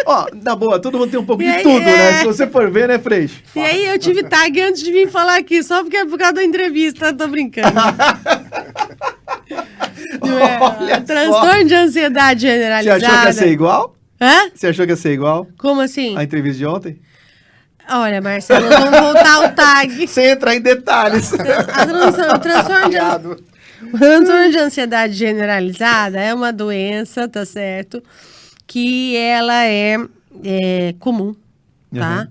Ó, na boa, todo mundo tem um pouco E de aí, tudo, né? Se você for ver, né, Freixo? E aí eu tive TAG antes de vir falar aqui, só porque é por causa da entrevista, tô brincando. Olha Transtorno de ansiedade Você generalizada. achou que ia ser igual? Hã? Você achou que ia ser igual Como assim? a entrevista de ontem? Olha, Marcelo, vamos voltar ao TAG. Sem entrar em detalhes. O transtorno de ansiedade generalizada é uma doença, tá certo? Que ela é comum, tá?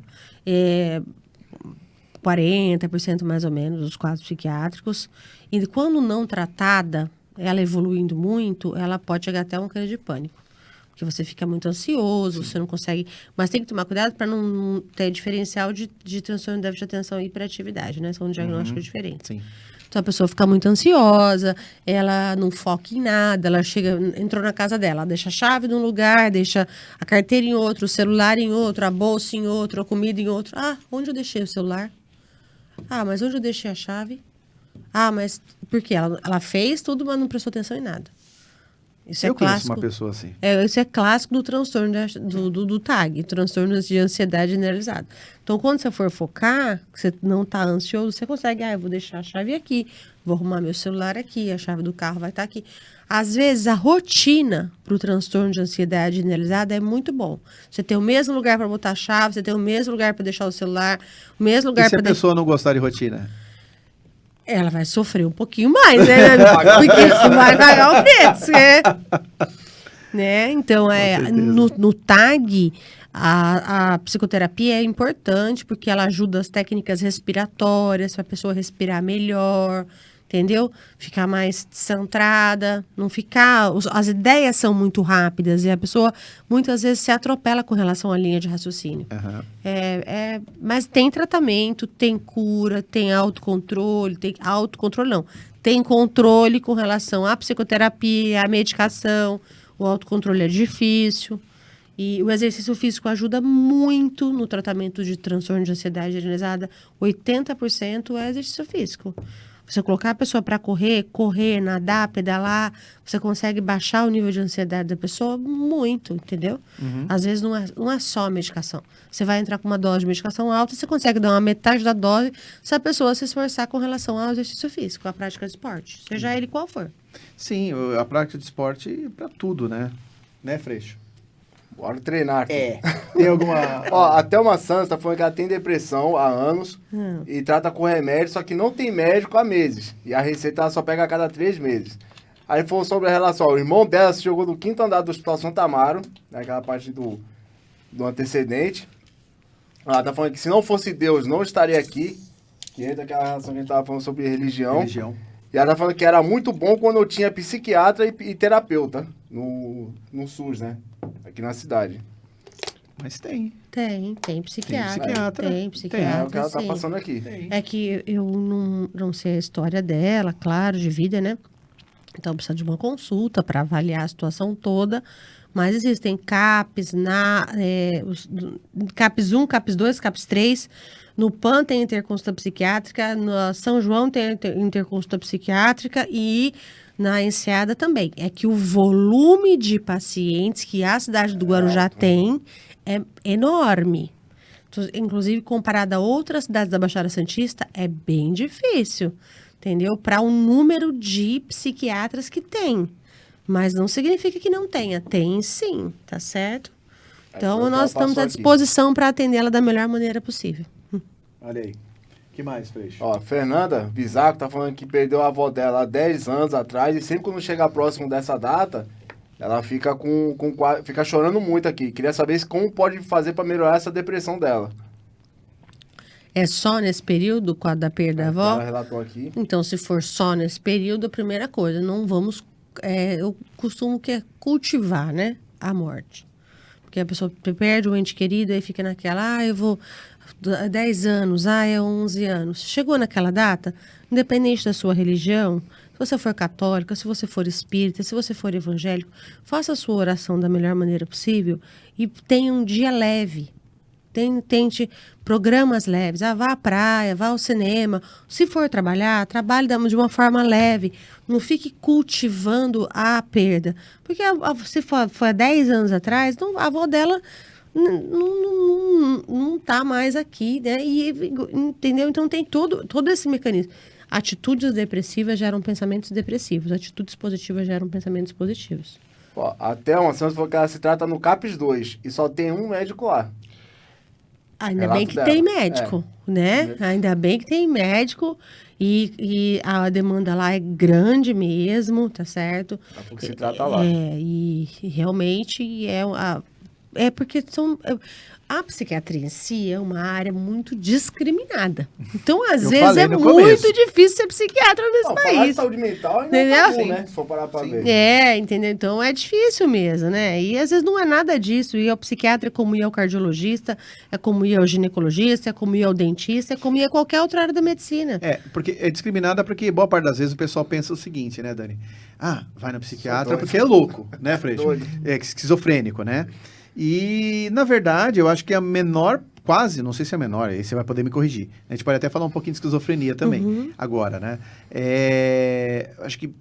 40% mais ou menos dos quadros psiquiátricos. E quando não tratada, ela evoluindo muito, ela pode chegar até uma crise de pânico. Porque você fica muito ansioso, você não consegue... Mas tem que tomar cuidado para não ter diferencial de transtorno de déficit de atenção e hiperatividade, né? São diagnósticos diferentes. Sim. Então, a pessoa fica muito ansiosa, ela não foca em nada, ela entrou na casa dela, ela deixa a chave num lugar, deixa a carteira em outro, o celular em outro, a bolsa em outro, a comida em outro. Ah, onde eu deixei o celular? Ah, mas onde eu deixei a chave? Ah, mas por quê? Ela fez tudo, mas não prestou atenção em nada. Isso Eu é conheço clássico. uma pessoa assim. Isso é clássico do transtorno do TAG, transtornos de ansiedade generalizada. Então, quando você for focar, que você não está ansioso, você consegue, eu vou deixar a chave aqui, vou arrumar meu celular aqui, a chave do carro vai estar aqui. Às vezes, a rotina para o transtorno de ansiedade generalizada é muito bom. Você tem o mesmo lugar para botar a chave, você tem o mesmo lugar para deixar o celular, o mesmo lugar E se para... a pessoa não gostar de rotina? Ela vai sofrer um pouquinho mais, né? Porque vai pagar o preço, né? Então, no TAG, a psicoterapia é importante porque ela ajuda as técnicas respiratórias para a pessoa respirar melhor, entendeu? Ficar mais centrada, não ficar... As ideias são muito rápidas e a pessoa muitas vezes se atropela com relação à linha de raciocínio. Uhum. Mas tem tratamento, tem cura, tem autocontrole, tem controle com relação à psicoterapia, à medicação. O autocontrole é difícil. E o exercício físico ajuda muito no tratamento de transtorno de ansiedade generalizada. 80% é exercício físico. Você colocar a pessoa para correr, nadar, pedalar, você consegue baixar o nível de ansiedade da pessoa muito, entendeu? Uhum. Às vezes não é só medicação. Você vai entrar com uma dose de medicação alta, você consegue dar uma metade da dose se a pessoa se esforçar com relação ao exercício físico, à prática de esporte, seja ele qual for. Sim, a prática de esporte para tudo, né? Né, Freixo? Bora treinar. Tem alguma... Ó, até uma Santos tá falando que ela tem depressão há anos e trata com remédio, só que não tem médico há meses. E a receita ela só pega a cada 3 meses. Aí falou sobre a relação. O irmão dela se jogou do 5º andar do Hospital Santa Amaro, naquela parte do antecedente. Ela tá falando que se não fosse Deus, não estaria aqui. Que entra aquela relação que a gente tava falando sobre religião. E ela tá falando que era muito bom quando eu tinha psiquiatra e terapeuta no SUS, né? Aqui na cidade. Mas tem. Tem psiquiatra. Tem psiquiatra, É o que ela tá sim. passando aqui. É que eu não sei a história dela, claro, de vida, né? Então precisa de uma consulta para avaliar a situação toda. Mas existem CAPs, CAPs 1, CAPs 2, CAPs 3. No PAN tem interconsulta psiquiátrica, no São João tem interconsulta psiquiátrica e na Enseada também. É que o volume de pacientes que a cidade do Guarujá tem é enorme. Inclusive, comparado a outras cidades da Baixada Santista, é bem difícil, entendeu? Para o número de psiquiatras que tem. Mas não significa que não tenha. Tem sim, tá certo? Então, nós estamos à disposição para atendê-la da melhor maneira possível. Olha aí. O que mais, Freixo? Ó, Fernanda Bisaco tá falando que perdeu a avó dela há 10 anos atrás e sempre quando chega próximo dessa data, ela fica fica chorando muito aqui. Queria saber como pode fazer para melhorar essa depressão dela. É só nesse período, quando da perda da avó? Ela relatou aqui. Então, se for só nesse período, a primeira coisa, não vamos... eu costumo cultivar, né? A morte. Porque a pessoa perde um ente querido e fica naquela, eu vou... 10 anos, é 11 anos. Chegou naquela data, independente da sua religião, se você for católica, se você for espírita, se você for evangélico, faça a sua oração da melhor maneira possível e tenha um dia leve. Tente programas leves. Vá à praia, vá ao cinema. Se for trabalhar, trabalhe de uma forma leve. Não fique cultivando a perda. Porque se foi há 10 anos atrás, a avó dela não tá mais aqui, né? Entendeu? Então tem todo esse mecanismo. Atitudes depressivas geram pensamentos depressivos. Atitudes positivas geram pensamentos positivos. Ó, até uma Santos falou que ela se trata no CAPS 2 e só tem um médico lá. Ainda bem que tem médico, né? Ainda bem que tem médico e a demanda lá é grande mesmo, tá certo? Porque se trata lá. E realmente É porque a psiquiatria em si é uma área muito discriminada. Então, às Eu vezes, falei é no muito começo. difícil ser psiquiatra nesse Falar de país. saúde mental ainda Entendeu? é tabu, Sim. né? Se for parar pra ver. É, entendeu? Então é difícil mesmo, né? E às vezes não é nada disso. Ir ao psiquiatra é como ir ao cardiologista, é como ir ao ginecologista, é como ir ao dentista, é como ir a qualquer outra área da medicina. Porque é discriminada porque boa parte das vezes o pessoal pensa o seguinte, né, Dani? Ah, vai na psiquiatra Sou doido. porque é louco, né, Freixo? Doido. É esquizofrênico, né? E, na verdade, eu acho que a menor, quase, não sei se é a menor, aí você vai poder me corrigir. A gente pode até falar um pouquinho de esquizofrenia também, agora, né? Acho que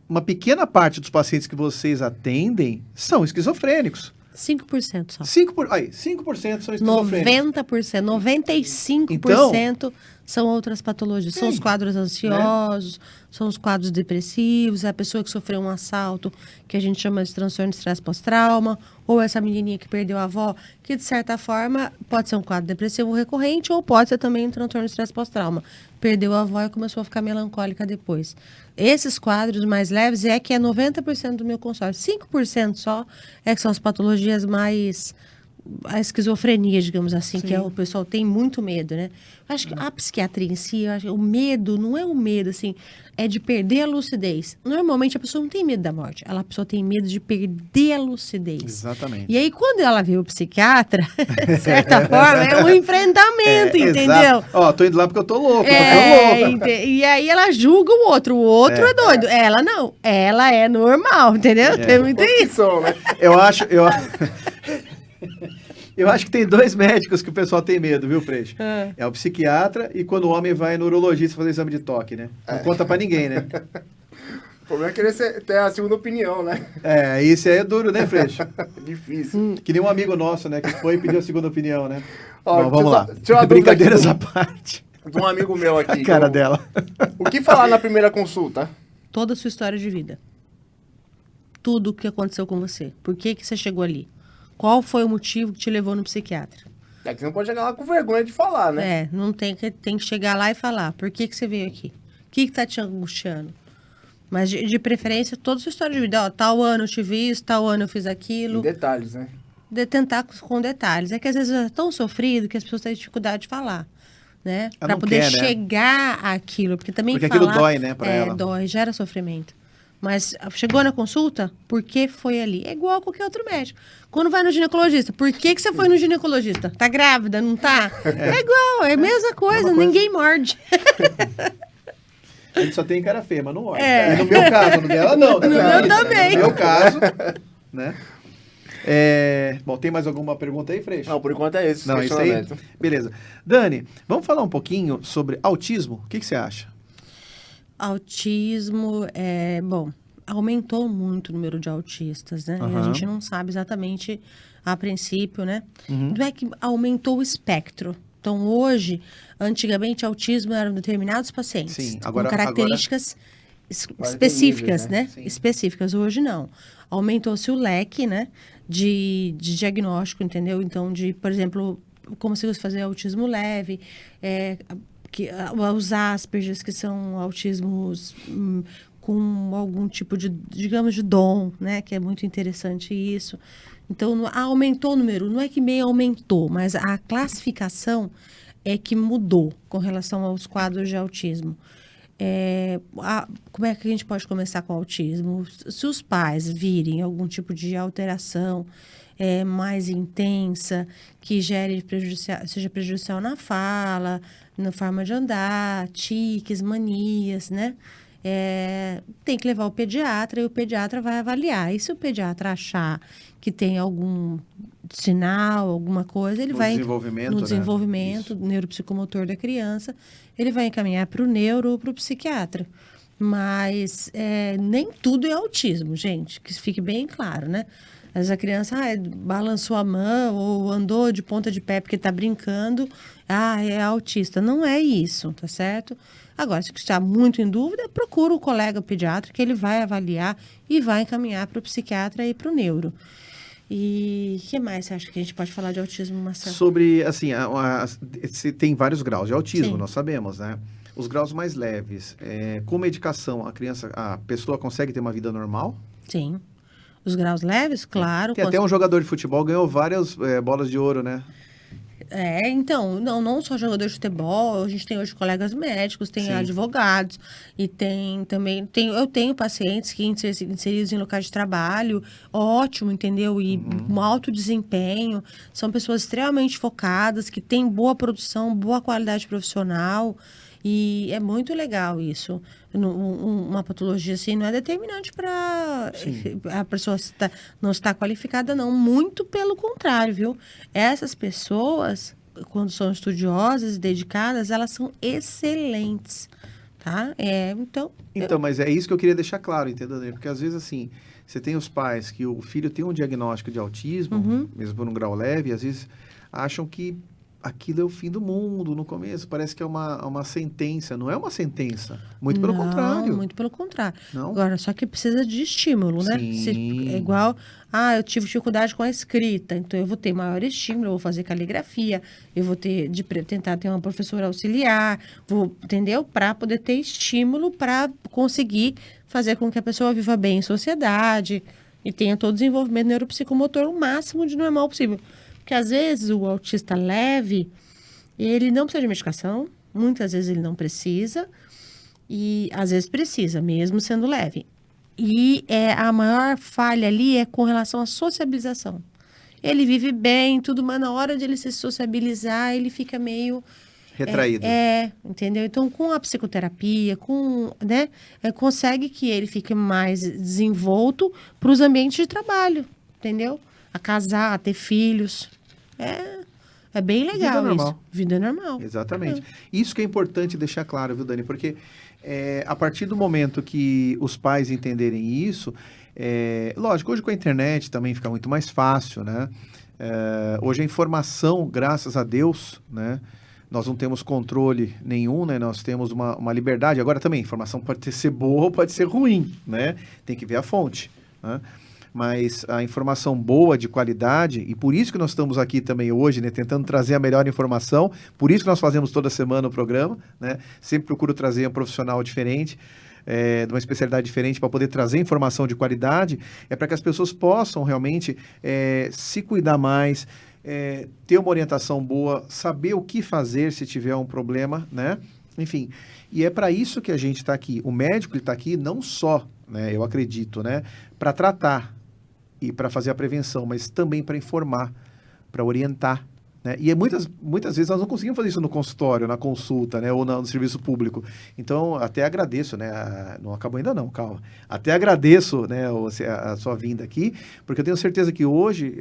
uma pequena parte dos pacientes que vocês atendem são esquizofrênicos. 5% só. 5% são esquizofrênicos. 90%, 95% Então, são outras patologias. São os sim, quadros ansiosos, são os quadros depressivos, é a pessoa que sofreu um assalto, que a gente chama de transtorno de estresse pós-trauma, ou essa menininha que perdeu a avó, que de certa forma pode ser um quadro depressivo recorrente, ou pode ser também um transtorno de estresse pós-trauma. Perdeu a avó e começou a ficar melancólica depois. Esses quadros mais leves é que é 90% do meu consultório. 5% só é que são as patologias mais... a esquizofrenia, digamos assim, que o pessoal tem muito medo, né? Acho que a psiquiatria em si, eu acho que o medo não é o medo, assim, é de perder a lucidez. Normalmente a pessoa não tem medo da morte, a pessoa tem medo de perder a lucidez. Exatamente. E aí, quando ela vê o psiquiatra, de certa forma, é um enfrentamento, entendeu? Exato. Ó, tô indo lá porque eu tô louco, eu tô ficando louco. E aí ela julga o outro é doido. Ela não, ela é normal, entendeu? Tem muito isso. São, né? Eu acho que tem 2 médicos que o pessoal tem medo, viu, Freixo? É o psiquiatra e quando o homem vai no urologista fazer exame de toque, né? Não conta pra ninguém, né? O problema é querer ter a segunda opinião, né? Isso aí é duro, né, Freixo? Difícil. Que nem um amigo nosso, né, que foi e pediu a segunda opinião, né? Ó, Bom, vamos lá. deixa eu dar uma dúvida Brincadeiras aqui à parte. De um amigo meu aqui. A cara dela. O que falar na primeira consulta? Toda a sua história de vida. Tudo o que aconteceu com você. Por que você chegou ali? Qual foi o motivo que te levou no psiquiatra? É que você não pode chegar lá com vergonha de falar, né? Não tem que chegar lá e falar. Por que você veio aqui? O que tá te angustiando? Mas de preferência, toda a sua história de vida. Ó, tal ano eu tive isso, tal ano eu fiz aquilo. Em detalhes, né? De tentar com detalhes. É que às vezes é tão sofrido que as pessoas têm dificuldade de falar, né? Ela Para não poder quer, né? chegar àquilo. Porque também Porque falar, aquilo dói, né, pra ela. Dói, gera sofrimento. Mas chegou na consulta, por que foi ali? É igual a qualquer outro médico. Quando vai no ginecologista, por que você foi no ginecologista? Tá grávida, não tá? É igual, é a mesma coisa, ninguém morde. A gente só tem cara feia, mas não olha. E no meu caso, no dela não. No meu também. No meu caso, né? Bom, tem mais alguma pergunta aí, Freixo? Não, por enquanto é esse. Não, isso aí? Beleza. Dani, vamos falar um pouquinho sobre autismo? O que você acha? Autismo, aumentou muito o número de autistas, né? E a gente não sabe exatamente a princípio, né? Não é que aumentou o espectro. Então, hoje, antigamente, autismo eram determinados pacientes. Sim, com características específicas, níveis, né? Sim. Específicas. Hoje, não. Aumentou-se o leque, né? De diagnóstico, entendeu? Então, por exemplo, como se fosse fazer autismo leve, os Aspergers, que são autismos com algum tipo de, digamos, de dom, né? Que é muito interessante isso. Então, aumentou o número. Não é que meio aumentou, mas a classificação é que mudou com relação aos quadros de autismo. Como é que a gente pode começar com o autismo? Se os pais virem algum tipo de alteração mais intensa, que seja prejudicial na fala, na forma de andar, tiques, manias, né? Tem que levar o pediatra e o pediatra vai avaliar. E se o pediatra achar que tem algum sinal, alguma coisa, ele vai... No desenvolvimento neuropsicomotor da criança, ele vai encaminhar para o neuro ou para o psiquiatra. Mas nem tudo é autismo, gente, que fique bem claro, né? Às vezes a criança balançou a mão ou andou de ponta de pé porque está brincando, é autista. Não é isso, tá certo? Agora, se está muito em dúvida, procura o colega pediatra que ele vai avaliar e vai encaminhar para o psiquiatra e para o neuro. E o que mais você acha que a gente pode falar de autismo, Marcelo? Sobre, assim, tem vários graus de autismo, Sim. nós sabemos, né? Os graus mais leves, com medicação, a pessoa consegue ter uma vida normal? Sim. Os graus leves, claro. Tem até um jogador de futebol que ganhou várias bolas de ouro, né? Então, não só jogador de futebol, a gente tem hoje colegas médicos, tem Sim. advogados, e eu tenho pacientes que inseridos em locais de trabalho, ótimo, entendeu? E um alto desempenho, são pessoas extremamente focadas, que têm boa produção, boa qualidade profissional, e é muito legal isso. Uma patologia assim não é determinante para a pessoa não estar qualificada, não. Muito pelo contrário, viu? Essas pessoas, quando são estudiosas e dedicadas, elas são excelentes, tá? Então, mas é isso que eu queria deixar claro, entendeu, Dani? Porque às vezes, assim, você tem os pais que o filho tem um diagnóstico de autismo, mesmo por um grau leve, e às vezes acham que aquilo é o fim do mundo no começo, parece que é uma sentença, não é uma sentença, muito pelo contrário. Muito pelo contrário. Não? Agora, só que precisa de estímulo, né? Sim. É igual, eu tive dificuldade com a escrita, então eu vou ter maior estímulo, eu vou fazer caligrafia, eu vou tentar ter uma professora auxiliar, entendeu? Para poder ter estímulo para conseguir fazer com que a pessoa viva bem em sociedade e tenha todo o desenvolvimento neuropsicomotor o máximo de normal possível. Porque às vezes o autista leve, ele não precisa de medicação, muitas vezes ele não precisa, e às vezes precisa, mesmo sendo leve. E a maior falha ali é com relação à sociabilização. Ele vive bem, tudo, mas na hora de ele se sociabilizar, ele fica meio... Retraído. Entendeu? Então, com a psicoterapia, consegue que ele fique mais desenvolto para os ambientes de trabalho, entendeu? A casar, a ter filhos. É bem legal Vida normal. isso. Vida normal. Exatamente. Isso que é importante deixar claro, viu, Dani? Porque a partir do momento que os pais entenderem isso, lógico, hoje com a internet também fica muito mais fácil, né? Hoje a informação, graças a Deus, né? Nós não temos controle nenhum, né? Nós temos uma liberdade. Agora também, a informação pode ser boa ou pode ser ruim, né? Tem que ver a fonte, né? Mas a informação boa, de qualidade, e por isso que nós estamos aqui também hoje, né, tentando trazer a melhor informação, por isso que nós fazemos toda semana o programa, né, sempre procuro trazer um profissional diferente, de uma especialidade diferente, para poder trazer informação de qualidade, para que as pessoas possam realmente se cuidar mais, ter uma orientação boa, saber o que fazer se tiver um problema, né, enfim, e é para isso que a gente está aqui. O médico está aqui não só, né, eu acredito, né, para tratar, e para fazer a prevenção, mas também para informar, para orientar, né? E muitas vezes nós não conseguimos fazer isso no consultório, na consulta, né? Ou no serviço público. Então, até agradeço, né? Não acabou ainda não, calma. Até agradeço, né, a sua vinda aqui, porque eu tenho certeza que hoje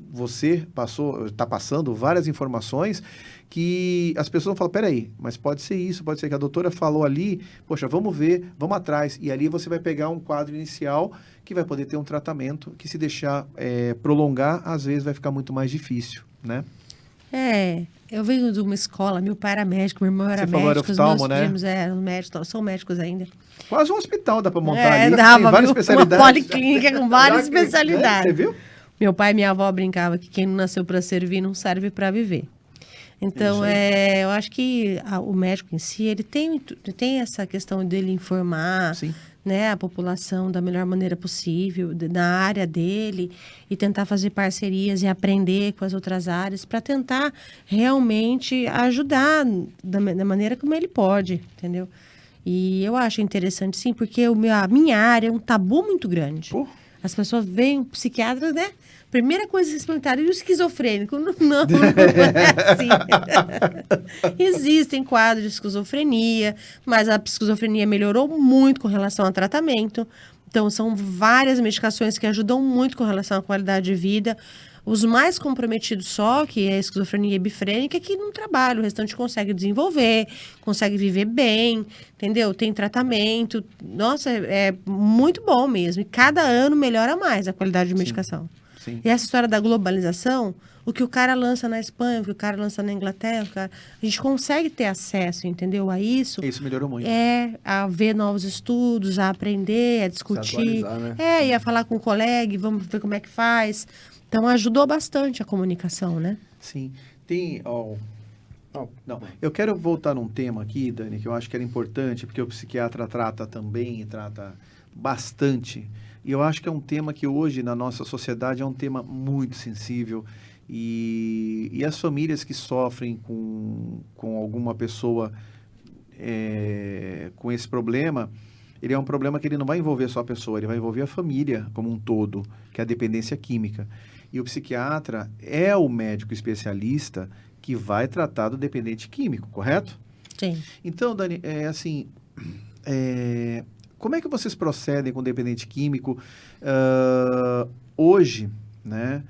você está passando várias informações que as pessoas vão falar, peraí, mas pode ser isso, pode ser que a doutora falou ali, poxa, vamos ver, vamos atrás. E ali você vai pegar um quadro inicial que vai poder ter um tratamento que, se deixar prolongar, às vezes vai ficar muito mais difícil, né? Eu venho de uma escola, meu pai era médico, meu irmão era Você falou, médico, era oftalmo, os meus né? primos eram médicos, são médicos ainda. Quase um hospital dá para montar ali, Dava, tem várias viu? especialidades. Uma policlínica com várias especialidades. Você viu? Meu pai e minha avó brincavam que quem não nasceu para servir não serve para viver. Então, eu acho que o médico em si, ele tem essa questão dele informar, Sim, né, a população da melhor maneira possível, na área dele, e tentar fazer parcerias e aprender com as outras áreas para tentar realmente ajudar da maneira como ele pode, entendeu? E eu acho interessante, sim, porque a minha área é um tabu muito grande. Pô. As pessoas veem psiquiatras, né? Primeira coisa que eles perguntaram, e o esquizofrênico? Não é assim. Existem quadros de esquizofrenia, mas a esquizofrenia melhorou muito com relação ao tratamento. Então, são várias medicações que ajudam muito com relação à qualidade de vida. Os mais comprometidos só, que é a esquizofrenia bifrênica, que não trabalha, o restante consegue desenvolver, consegue viver bem, entendeu? Tem tratamento. Nossa, é muito bom mesmo. E cada ano melhora mais a qualidade de medicação. Sim. E essa história da globalização, o que o cara lança na Espanha, o que o cara lança na Inglaterra, a gente consegue ter acesso, entendeu? A isso. Isso melhorou muito. A ver novos estudos, a aprender, a discutir. atualizar, né? E a falar com o colega, vamos ver como é que faz. Então, ajudou bastante a comunicação, né? Sim. Tem... Não. Eu quero voltar num tema aqui, Dani, que eu acho que era importante, porque o psiquiatra trata também, trata bastante E eu acho que é um tema que hoje, na nossa sociedade, é um tema muito sensível. E as famílias que sofrem com alguma pessoa com esse problema, ele é um problema que ele não vai envolver só a pessoa, ele vai envolver a família como um todo, que é a dependência química. E o psiquiatra é o médico especialista que vai tratar do dependente químico, correto? Sim. Então, Dani, como é que vocês procedem com o dependente químico hoje, né?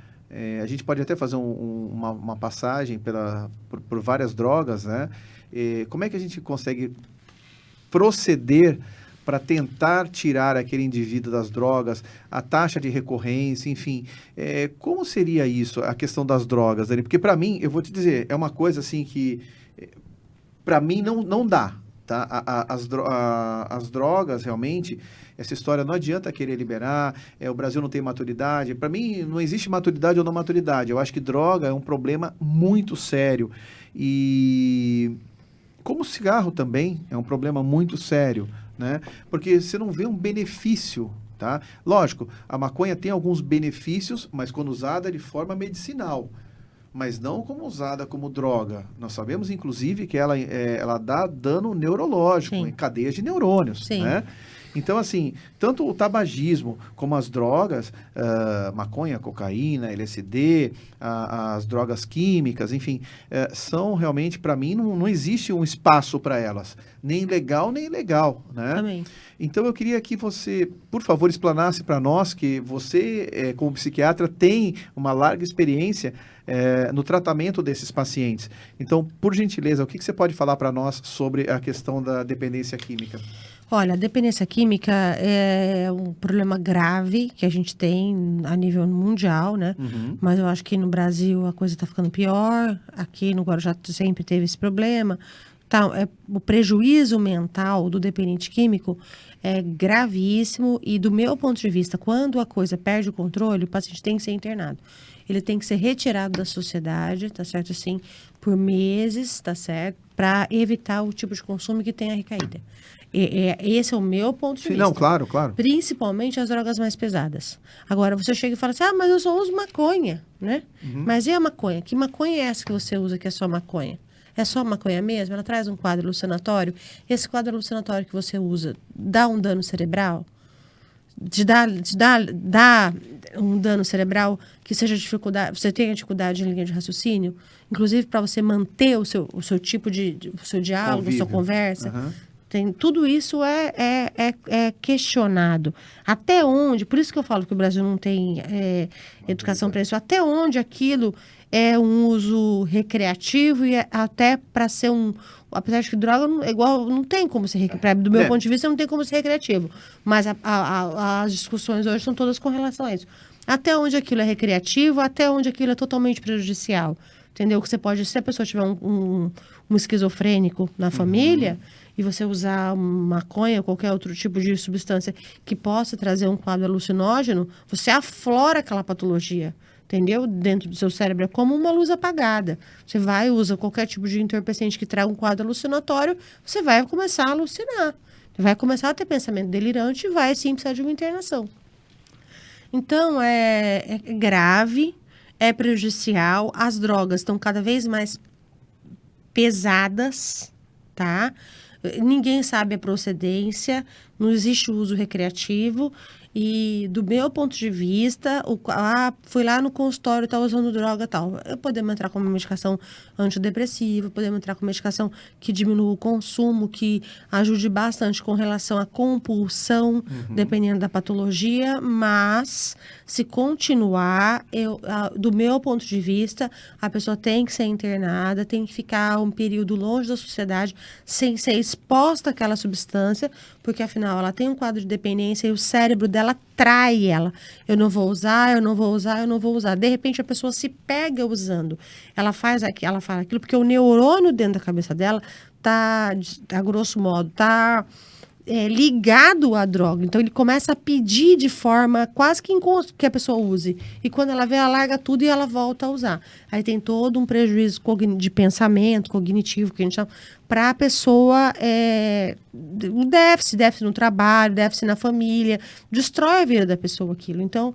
A gente pode até fazer uma passagem por várias drogas, né? Como é que a gente consegue proceder para tentar tirar aquele indivíduo das drogas, a taxa de recorrência, enfim. Como seria isso, a questão das drogas, Dani? Porque para mim, eu vou te dizer, é uma coisa assim que para mim não dá, tá? As drogas, realmente, essa história não adianta querer liberar, o Brasil não tem maturidade. Para mim, não existe maturidade ou não maturidade. Eu acho que droga é um problema muito sério. E como o cigarro também é um problema muito sério, né? Porque você não vê um benefício, tá? Lógico, a maconha tem alguns benefícios, mas quando usada de forma medicinal, mas não como usada como droga. Nós sabemos, inclusive, que ela dá dano neurológico, Sim. em cadeias de neurônios, Sim. né? Então, assim, tanto o tabagismo como as drogas, maconha, cocaína, LSD, as drogas químicas, enfim, são realmente, para mim, não existe um espaço para elas, nem legal, nem ilegal, né? Também. Então, eu queria que você, por favor, explanasse para nós que você, como psiquiatra, tem uma larga experiência no tratamento desses pacientes. Então, por gentileza, o que você pode falar para nós sobre a questão da dependência química? Olha, a dependência química é um problema grave que a gente tem a nível mundial, né? Uhum. Mas eu acho que no Brasil a coisa está ficando pior. Aqui no Guarujá sempre teve esse problema. Então, o prejuízo mental do dependente químico é gravíssimo e, do meu ponto de vista, quando a coisa perde o controle, o paciente tem que ser internado. Ele tem que ser retirado da sociedade, tá certo? Assim, por meses, tá certo? Para evitar o tipo de consumo que tenha recaída. Esse é o meu ponto de vista. Não, claro, claro. Principalmente as drogas mais pesadas. Agora, você chega e fala assim, mas eu só uso maconha, né? Uhum. Mas e a maconha? Que maconha é essa que você usa que é só maconha? É só maconha mesmo? Ela traz um quadro alucinatório? Esse quadro alucinatório que você usa dá um dano cerebral? Dá um dano cerebral que seja dificuldade, você tenha dificuldade em linha de raciocínio, inclusive para você manter o seu tipo o seu diálogo, Convívio. a sua conversa. Uhum. Tudo isso é questionado. Até onde, por isso que eu falo que o Brasil não tem educação para isso, até onde aquilo é um uso recreativo e até para ser apesar de que droga igual não tem como ser recreativo, do meu ponto de vista não tem como ser recreativo, mas as discussões hoje são todas com relação a isso. Até onde aquilo é recreativo, até onde aquilo é totalmente prejudicial, entendeu? Que você pode, se a pessoa tiver um esquizofrênico na família e você usar maconha ou qualquer outro tipo de substância que possa trazer um quadro alucinógeno, você aflora aquela patologia. Entendeu? Dentro do seu cérebro é como uma luz apagada. Você vai, usa qualquer tipo de entorpecente que traga um quadro alucinatório, você vai começar a alucinar. Você vai começar a ter pensamento delirante e vai, sim, precisar de uma internação. Então, é grave, é prejudicial. As drogas estão cada vez mais pesadas, tá? Ninguém sabe a procedência, não existe o uso recreativo. E, do meu ponto de vista, fui lá no consultório, tá usando droga tal. Podemos entrar com uma medicação antidepressiva, podemos entrar com medicação que diminua o consumo, que ajude bastante com relação à compulsão, dependendo da patologia, mas se continuar, do meu ponto de vista, a pessoa tem que ser internada, tem que ficar um período longe da sociedade, sem ser exposta àquela substância, porque afinal ela tem um quadro de dependência e o cérebro dela trai ela. Eu não vou usar, eu não vou usar, eu não vou usar. De repente a pessoa se pega usando. Ela fala aquilo porque o neurônio dentro da cabeça dela tá, a grosso modo, tá ligado à droga. Então, ele começa a pedir de forma quase que que a pessoa use. E quando ela vê, ela larga tudo e ela volta a usar. Aí tem todo um prejuízo de pensamento, cognitivo, que a gente chama, para a pessoa, um déficit no trabalho, déficit na família, destrói a vida da pessoa aquilo. Então,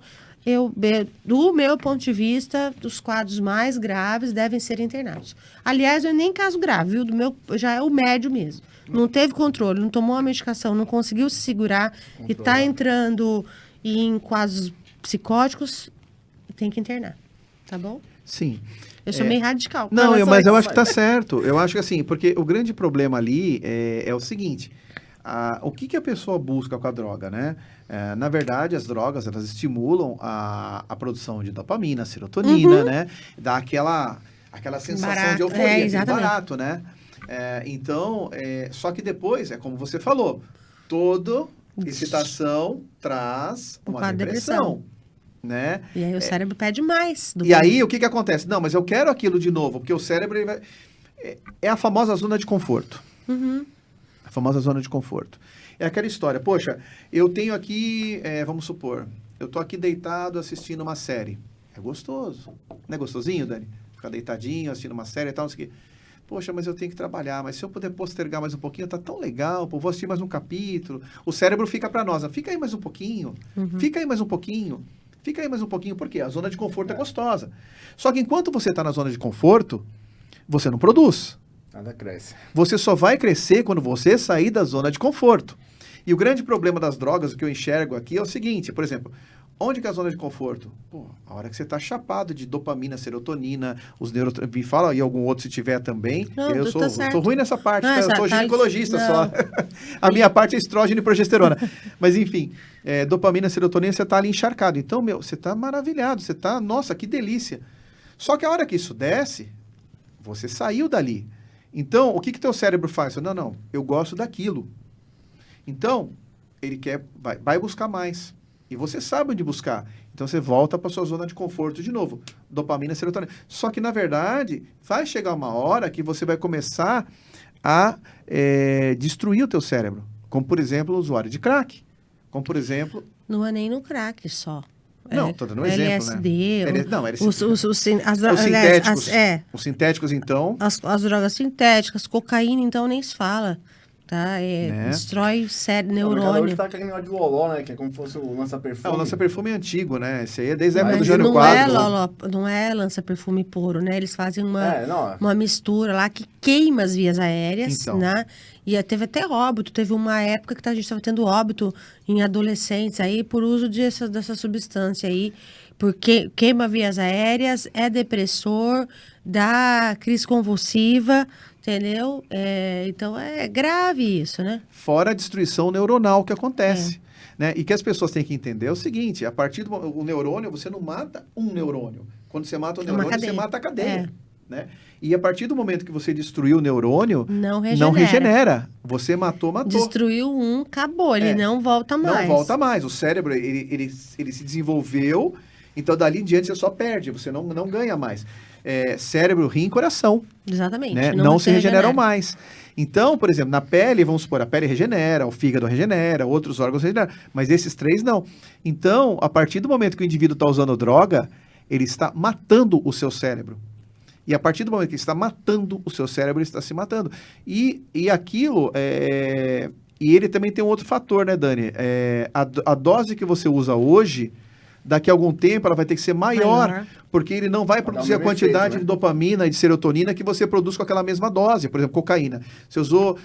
do meu ponto de vista, os quadros mais graves devem ser internados. Aliás, não é nem caso grave, viu? Do meu, já é o médio mesmo. Não teve controle, não tomou a medicação, não conseguiu se segurar e está entrando em quadros psicóticos, tem que internar. Tá bom? Sim. Eu sou meio radical. Não, mas eu acho que tá certo. Eu acho que assim, porque o grande problema ali é o seguinte: o que a pessoa busca com a droga, né? Na verdade, as drogas, elas estimulam a produção de dopamina, serotonina, né? Dá aquela sensação Barato, de euforia, exatamente. barato, né? Então, só que depois, é como você falou, toda excitação traz uma quadro de depressão, né? E aí o cérebro pede mais. E aí, o que acontece? Não, mas eu quero aquilo de novo, porque o cérebro ele vai... é a famosa zona de conforto. A famosa zona de conforto. É aquela história, poxa, eu tenho aqui, vamos supor, eu tô aqui deitado assistindo uma série. É gostoso. Não é gostosinho, Dani? Ficar deitadinho, assistindo uma série e tal, não sei o quê. Poxa, mas eu tenho que trabalhar, mas se eu puder postergar mais um pouquinho, tá tão legal, pô, vou assistir mais um capítulo. O cérebro fica para nós, fica aí mais um pouquinho, fica aí mais um pouquinho, fica aí mais um pouquinho, por quê? A zona de conforto é gostosa. Só que enquanto você tá na zona de conforto, você não produz. Nada cresce. Você só vai crescer quando você sair da zona de conforto. E o grande problema das drogas, o que eu enxergo aqui é o seguinte, por exemplo, onde que é a zona de conforto? Pô, a hora que você tá chapado de dopamina, serotonina, os neurotransmissores, me fala e algum outro se tiver também. Não, eu tá sou ruim nessa parte, Não, tá? Eu sou tá- ginecologista não. só. A minha parte é estrógeno e progesterona. Mas enfim, dopamina, serotonina, você tá ali encharcado. Então, você tá maravilhado, você tá, nossa, que delícia. Só que a hora que isso desce, você saiu dali. Então, o que teu cérebro faz? Não, eu gosto daquilo. Então, ele vai buscar mais. E você sabe onde buscar. Então, você volta para sua zona de conforto de novo. Dopamina, serotonina. Só que, na verdade, vai chegar uma hora que você vai começar a destruir o teu cérebro. Como, por exemplo, o usuário de crack. Como, por exemplo... Não é nem no crack só. Não, tô dando um exemplo, LSD, né? os sintéticos. Os sintéticos, então... As drogas sintéticas, cocaína, então, nem se fala. Tá? Né? Destrói cérebro, Hoje neurônio. tá aquele negócio de loló, né? Que é como se fosse o lança-perfume. O lança-perfume é antigo, né? Esse aí é desde a época do Mas Jânio não Quadros. não é lança-perfume puro, né? Eles fazem não. uma mistura lá que queima as vias aéreas, Então. né? E teve até óbito. Teve uma época que a gente estava tendo óbito em adolescentes aí por uso dessa substância aí. Porque queima vias aéreas, é depressor, dá crise convulsiva, entendeu? Então é grave isso, né? Fora a destruição neuronal que acontece. Né? E que as pessoas têm que entender é o seguinte, a partir do neurônio, você não mata um neurônio. Quando você mata o neurônio, você mata a cadeia. Né? E a partir do momento que você destruiu o neurônio, não regenera. Você matou. Destruiu acabou, ele não volta mais. Não volta mais. O cérebro, ele se desenvolveu, então dali em diante você só perde, você não ganha mais. Cérebro, rim e coração. Exatamente. Né? Não se regeneram mais. Então, por exemplo, na pele, vamos supor, a pele regenera, o fígado regenera, outros órgãos regeneram, mas esses três não. Então, a partir do momento que o indivíduo está usando droga, ele está matando o seu cérebro. E a partir do momento que ele está matando o seu cérebro, ele está se matando. E aquilo, e ele também tem um outro fator, né, Dani? A dose que você usa hoje, daqui a algum tempo, ela vai ter que ser maior. Porque ele não vai produzir a quantidade efeito, né? de dopamina e de serotonina que você produz com aquela mesma dose. Por exemplo, cocaína. Você usou,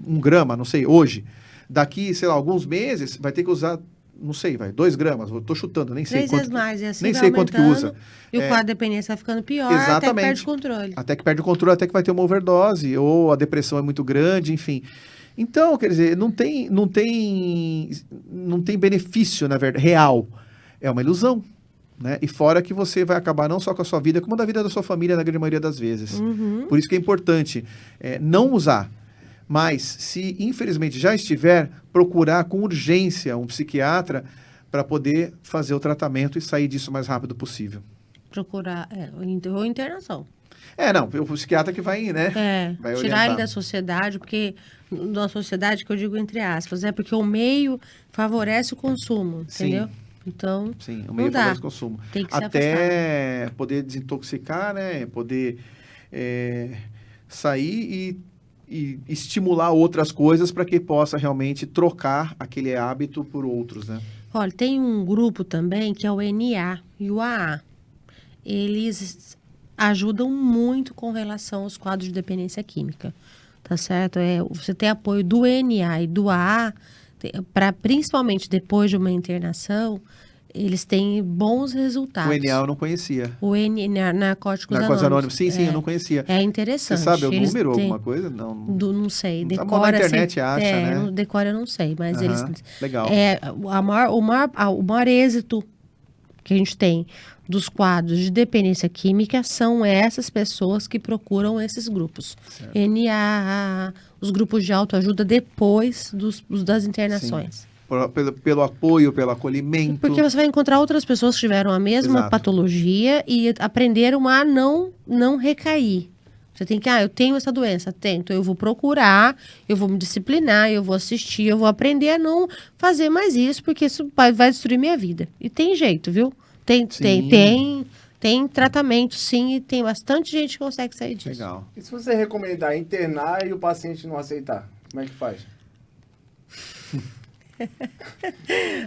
um grama, não sei, hoje. Daqui, alguns meses, vai ter que usar, não sei, 2 gramas. Eu tô chutando, nem sei 3 quanto. vezes mais, e assim nem sei quanto que usa. E o quadro de dependência vai ficando pior, exatamente. até que perde o controle. Até que perde o controle, até que vai ter uma overdose, ou a depressão é muito grande, enfim. Então, quer dizer, não tem benefício, na verdade, real. É uma ilusão, né? E fora que você vai acabar não só com a sua vida, como da vida da sua família, na grande maioria das vezes. Por isso que é importante não usar. Mas, se infelizmente já estiver, procurar com urgência um psiquiatra para poder fazer o tratamento e sair disso o mais rápido possível. Procurar, ou internação. Não, o psiquiatra que vai, né? Vai Tirar ele orientar. da sociedade, porque da sociedade que eu digo entre aspas, porque o meio favorece o consumo, Sim. entendeu? Então, Sim, o não meio dá. favorece o consumo. Tem que ser Até poder desintoxicar, né? Poder sair e estimular outras coisas para que possa realmente trocar aquele hábito por outros, né? Olha, tem um grupo também que é o NA e o AA. Eles ajudam muito com relação aos quadros de dependência química, tá certo? Você tem apoio do NA e do AA, para principalmente depois de uma internação, eles têm bons resultados. O NA eu não conhecia. O Narcóticos Narcóticos Anônimos. Sim, É, eu não conhecia. é interessante. Você sabe o Eles número, têm- alguma coisa? Não. Não sei. Tá bom, Decora, na internet assim, acha, né? Decora eu não sei, mas Aham, eles... legal. O maior êxito que a gente tem dos quadros de dependência química são essas pessoas que procuram esses grupos. Certo. NA, os grupos de autoajuda depois das internações. Pelo apoio, pelo acolhimento. Porque você vai encontrar outras pessoas que tiveram a mesma Exato. patologia e aprenderam a não recair. Você tem que, eu tenho essa doença, então eu vou procurar, eu vou me disciplinar, eu vou assistir, eu vou aprender a não fazer mais isso, porque isso vai destruir minha vida. E tem jeito, viu? Tem tratamento, sim, e tem bastante gente que consegue sair disso. Legal. E se você recomendar internar e o paciente não aceitar, como é que faz?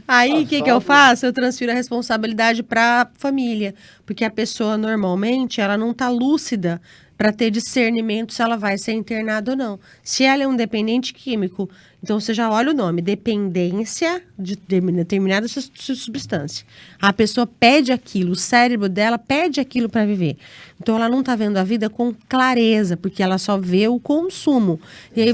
Aí, o que eu faço? Eu transfiro a responsabilidade para a família. Porque a pessoa, normalmente, ela não está lúcida para ter discernimento se ela vai ser internada ou não. Se ela é um dependente químico, então você já olha o nome, dependência de determinada substância. A pessoa pede aquilo, o cérebro dela pede aquilo para viver. Então ela não está vendo a vida com clareza, porque ela só vê o consumo. E aí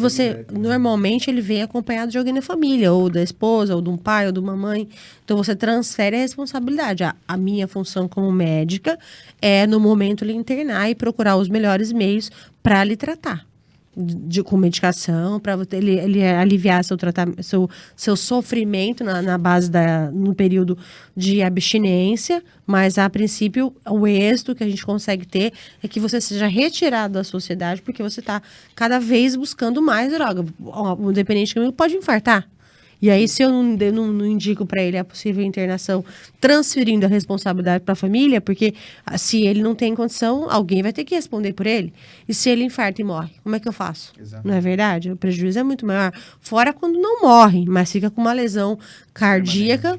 normalmente ele vem acompanhado de alguém da família, ou da esposa, ou de um pai, ou de uma mãe. Então você transfere a responsabilidade. A minha função como médica é, no momento, lhe internar e procurar os melhores meios para lhe tratar. Com medicação, para ele aliviar seu sofrimento na base no período de abstinência, mas a princípio o êxito que a gente consegue ter é que você seja retirado da sociedade, porque você está cada vez buscando mais droga. O dependente químico pode infartar. E aí, se eu não indico para ele a possível internação, transferindo a responsabilidade para a família, porque se ele não tem condição, alguém vai ter que responder por ele. E se ele infarta e morre, como é que eu faço? Exato. Não é verdade? O prejuízo é muito maior. Fora quando não morre, mas fica com uma lesão cardíaca,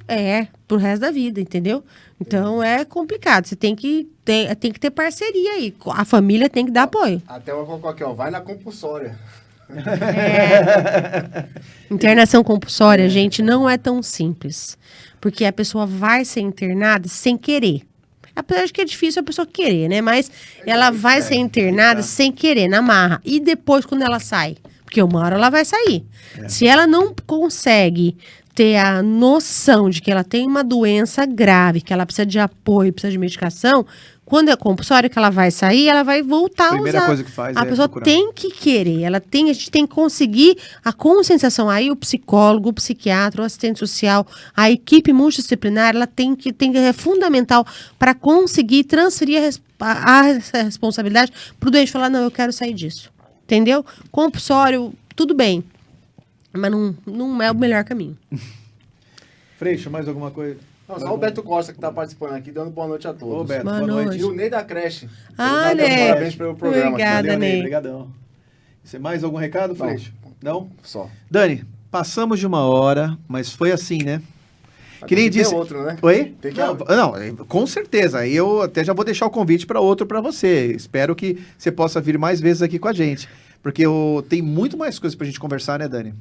pro resto da vida, entendeu? Então, é complicado. Você tem que ter parceria aí. A família tem que dar apoio. Até uma coisa aqui, vai na compulsória. Internação compulsória, gente, não é tão simples. Porque a pessoa vai ser internada sem querer. Apesar de que é difícil a pessoa querer, né? Mas ela vai ser internada sem querer, na marra. E depois, quando ela sai? Porque uma hora ela vai sair. Se ela não consegue ter a noção de que ela tem uma doença grave, que ela precisa de apoio, precisa de medicação, quando é compulsório que ela vai sair, ela vai voltar a usar. Primeira coisa que faz a é pessoa procurar. tem que querer, a gente tem que conseguir a conscientização. Aí o psicólogo, o psiquiatra, o assistente social, a equipe multidisciplinar, ela é fundamental para conseguir transferir a responsabilidade para o doente falar, não, eu quero sair disso. Entendeu? Compulsório, tudo bem, mas não é o melhor caminho. Freixo, mais alguma coisa? Não, só o Beto Costa que está participando aqui, dando boa noite a todos. Ô, Beto, Boa boa noite. noite. E o Ney da creche. Ah, Ele tá dando Ney. Parabéns pelo programa. Obrigada. Valeu, Ney. Ney. Obrigadão. Você mais algum recado, Não. Freixo? Não? Só. Dani, passamos de 1 hora, mas foi assim, né? Que nem Tem que ter disse. outro, né? Oi? Tem que- Não, com certeza. Aí eu até já vou deixar o convite para outro para você. Espero que você possa vir mais vezes aqui com a gente. Porque tem muito mais coisas pra gente conversar, né, Dani?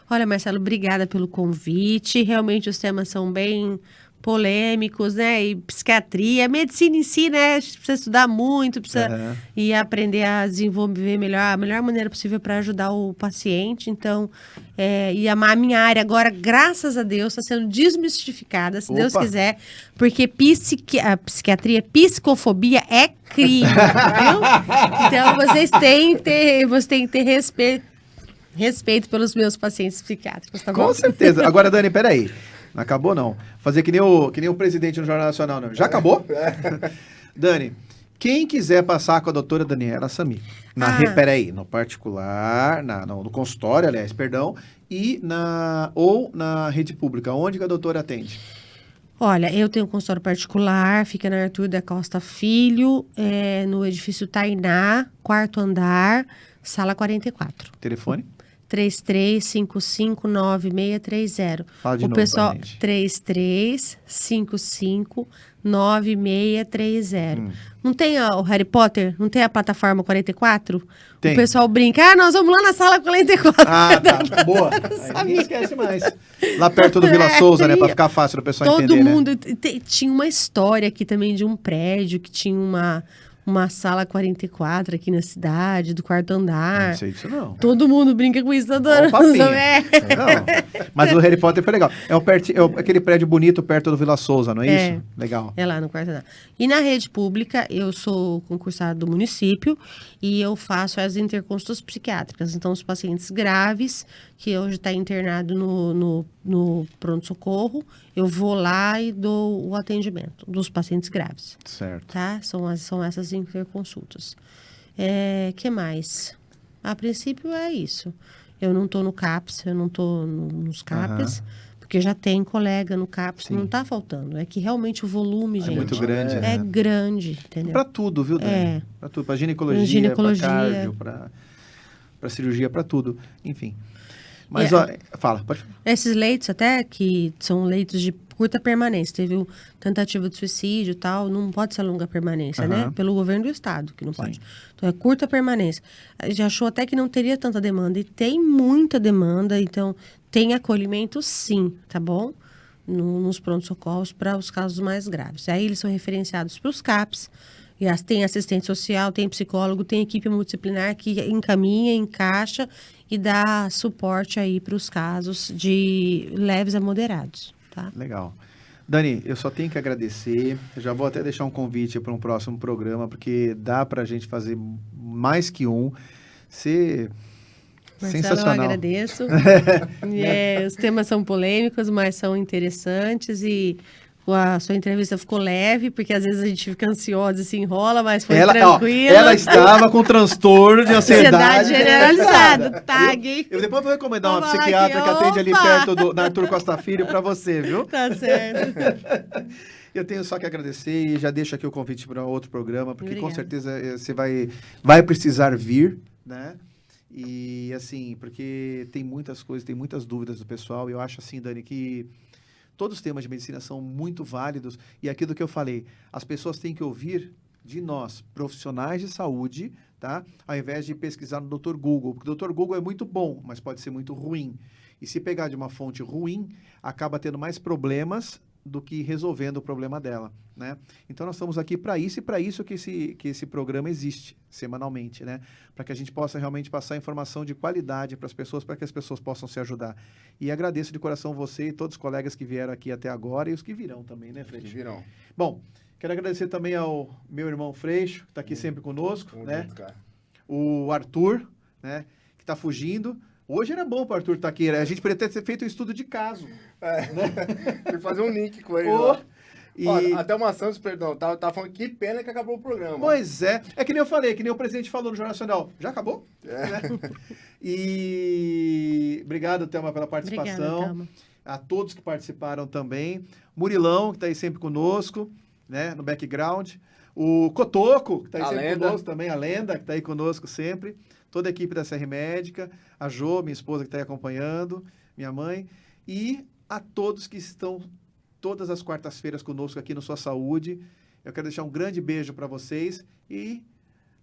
Olha, Marcelo, obrigada pelo convite. Realmente os temas são bem polêmicos, né? E psiquiatria, medicina em si, né? A gente precisa estudar muito, precisa e aprender a desenvolver a melhor maneira possível para ajudar o paciente. Então, e a minha área agora, graças a Deus, está sendo desmistificada, se Deus Opa. quiser, porque a psiquiatria, psicofobia é crime, viu? Então, vocês têm que ter respeito pelos meus pacientes psiquiátricos, tá bom? Com certeza. Agora, Dani, peraí. Não acabou, não. Fazer que nem o presidente no Jornal Nacional, não. Já acabou? Dani, Quem quiser passar com a doutora Daniela Samir, peraí, no particular, no consultório, aliás, perdão, ou na rede pública, onde que a doutora atende? Olha, eu tenho um consultório particular, fica na Arthur da Costa Filho, no edifício Tainá, 4º andar, sala 44. Telefone? 33559630. Fala de o novo pessoal, pra gente. 33559630. Não tem o Harry Potter? Não tem a plataforma 44? Tem. O pessoal brinca, nós vamos lá na sala 44. Ah, tá, boa. Aí ninguém esquece mais. Lá perto do Vila Souza, né, pra ficar fácil do pessoal Todo entender, mundo. né? Tinha uma história aqui também de um prédio que tinha uma sala 44 aqui na cidade, do 4º andar. Não sei disso não. Todo mundo brinca com isso, toda hora. Não, mas o Harry Potter foi legal. Aquele prédio bonito perto do Vila Souza, não é isso? Legal. É lá no 4º andar. E na rede pública, eu sou concursada do município e eu faço as interconsultas psiquiátricas. Então, os pacientes graves, que hoje está internado no pronto-socorro, eu vou lá e dou o atendimento dos pacientes graves. Certo. Tá? São essas interconsultas. Que mais? A princípio é isso. Eu não estou no CAPS, eu não estou nos CAPs, porque já tem colega no CAPS, Sim. não está faltando. É que realmente o volume, gente, muito grande, né? é grande, entendeu? Pra tudo, viu, Dani? Pra tudo. Pra ginecologia, pra cardio, pra cirurgia, pra tudo. Enfim. Mas, fala, pode falar. Esses leitos até, que são leitos de curta permanência, teve tentativa de suicídio e tal, não pode ser longa permanência, né? Pelo governo do estado, que não pode. Então, é curta permanência. A gente achou até que não teria tanta demanda, e tem muita demanda, então tem acolhimento sim, tá bom? Nos prontos-socorros para os casos mais graves. Aí eles são referenciados para os CAPs, e tem assistente social, tem psicólogo, tem equipe multidisciplinar que encaminha, encaixa e dá suporte aí para os casos de leves a moderados, tá? Legal. Dani, eu só tenho que agradecer. Eu já vou até deixar um convite para um próximo programa, porque dá para a gente fazer mais que um. Ser Marcelo, sensacional. eu agradeço. Os temas são polêmicos, mas são interessantes e a sua entrevista ficou leve, porque às vezes a gente fica ansiosa e se enrola, mas foi tranquila. Ela estava com transtorno de ansiedade generalizada. Tag. Eu depois vou recomendar uma Vou falar psiquiatra aqui, que atende ali opa! perto na Arthur Costa Filho para você, viu? Tá certo. Eu tenho só que agradecer e já deixo aqui o convite para outro programa, porque com Obrigada. certeza você vai precisar vir, né? E assim, porque tem muitas coisas, tem muitas dúvidas do pessoal, e eu acho assim, Dani, que todos os temas de medicina são muito válidos, e aquilo que eu falei, as pessoas têm que ouvir de nós, profissionais de saúde, tá? Ao invés de pesquisar no Dr. Google, porque o Dr. Google é muito bom, mas pode ser muito ruim. E se pegar de uma fonte ruim, acaba tendo mais problemas do que resolvendo o problema dela, né? Então nós estamos aqui para isso, e para isso que esse programa existe semanalmente, né? Para que a gente possa realmente passar informação de qualidade para as pessoas, para que as pessoas possam se ajudar. E agradeço de coração você e todos os colegas que vieram aqui até agora e os que virão também, né, Freixo? Virão. Bom, quero agradecer também ao meu irmão Freixo, que está aqui sempre conosco, né? Junto, cara. O Arthur, né, que está fugindo. Hoje era bom para o Arthur estar aqui, né? A gente poderia ter feito um estudo de caso. Tem que fazer um link com ele. Ô, Lá. e... Ó, até uma Santos, perdão, tá falando que pena que acabou o programa. Pois é. É que nem eu falei, que nem o presidente falou no Jornal Nacional. Já acabou? Né? E obrigado, Thelma, pela participação. Obrigada, Thelma. A todos que participaram também. Murilão, que está aí sempre conosco, né, no background. O Cotoco, que está aí A sempre lenda. conosco também. A Lenda, que está aí conosco sempre. Toda a equipe da CR Médica. A Jo, minha esposa, que está aí acompanhando. Minha mãe. E a todos que estão todas as quartas-feiras conosco aqui no Sua Saúde. Eu quero deixar um grande beijo para vocês e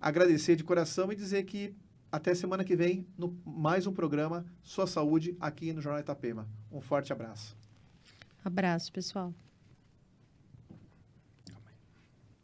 agradecer de coração e dizer que até semana que vem, no mais um programa Sua Saúde aqui no Jornal Itapema. Um forte abraço. Abraço, pessoal.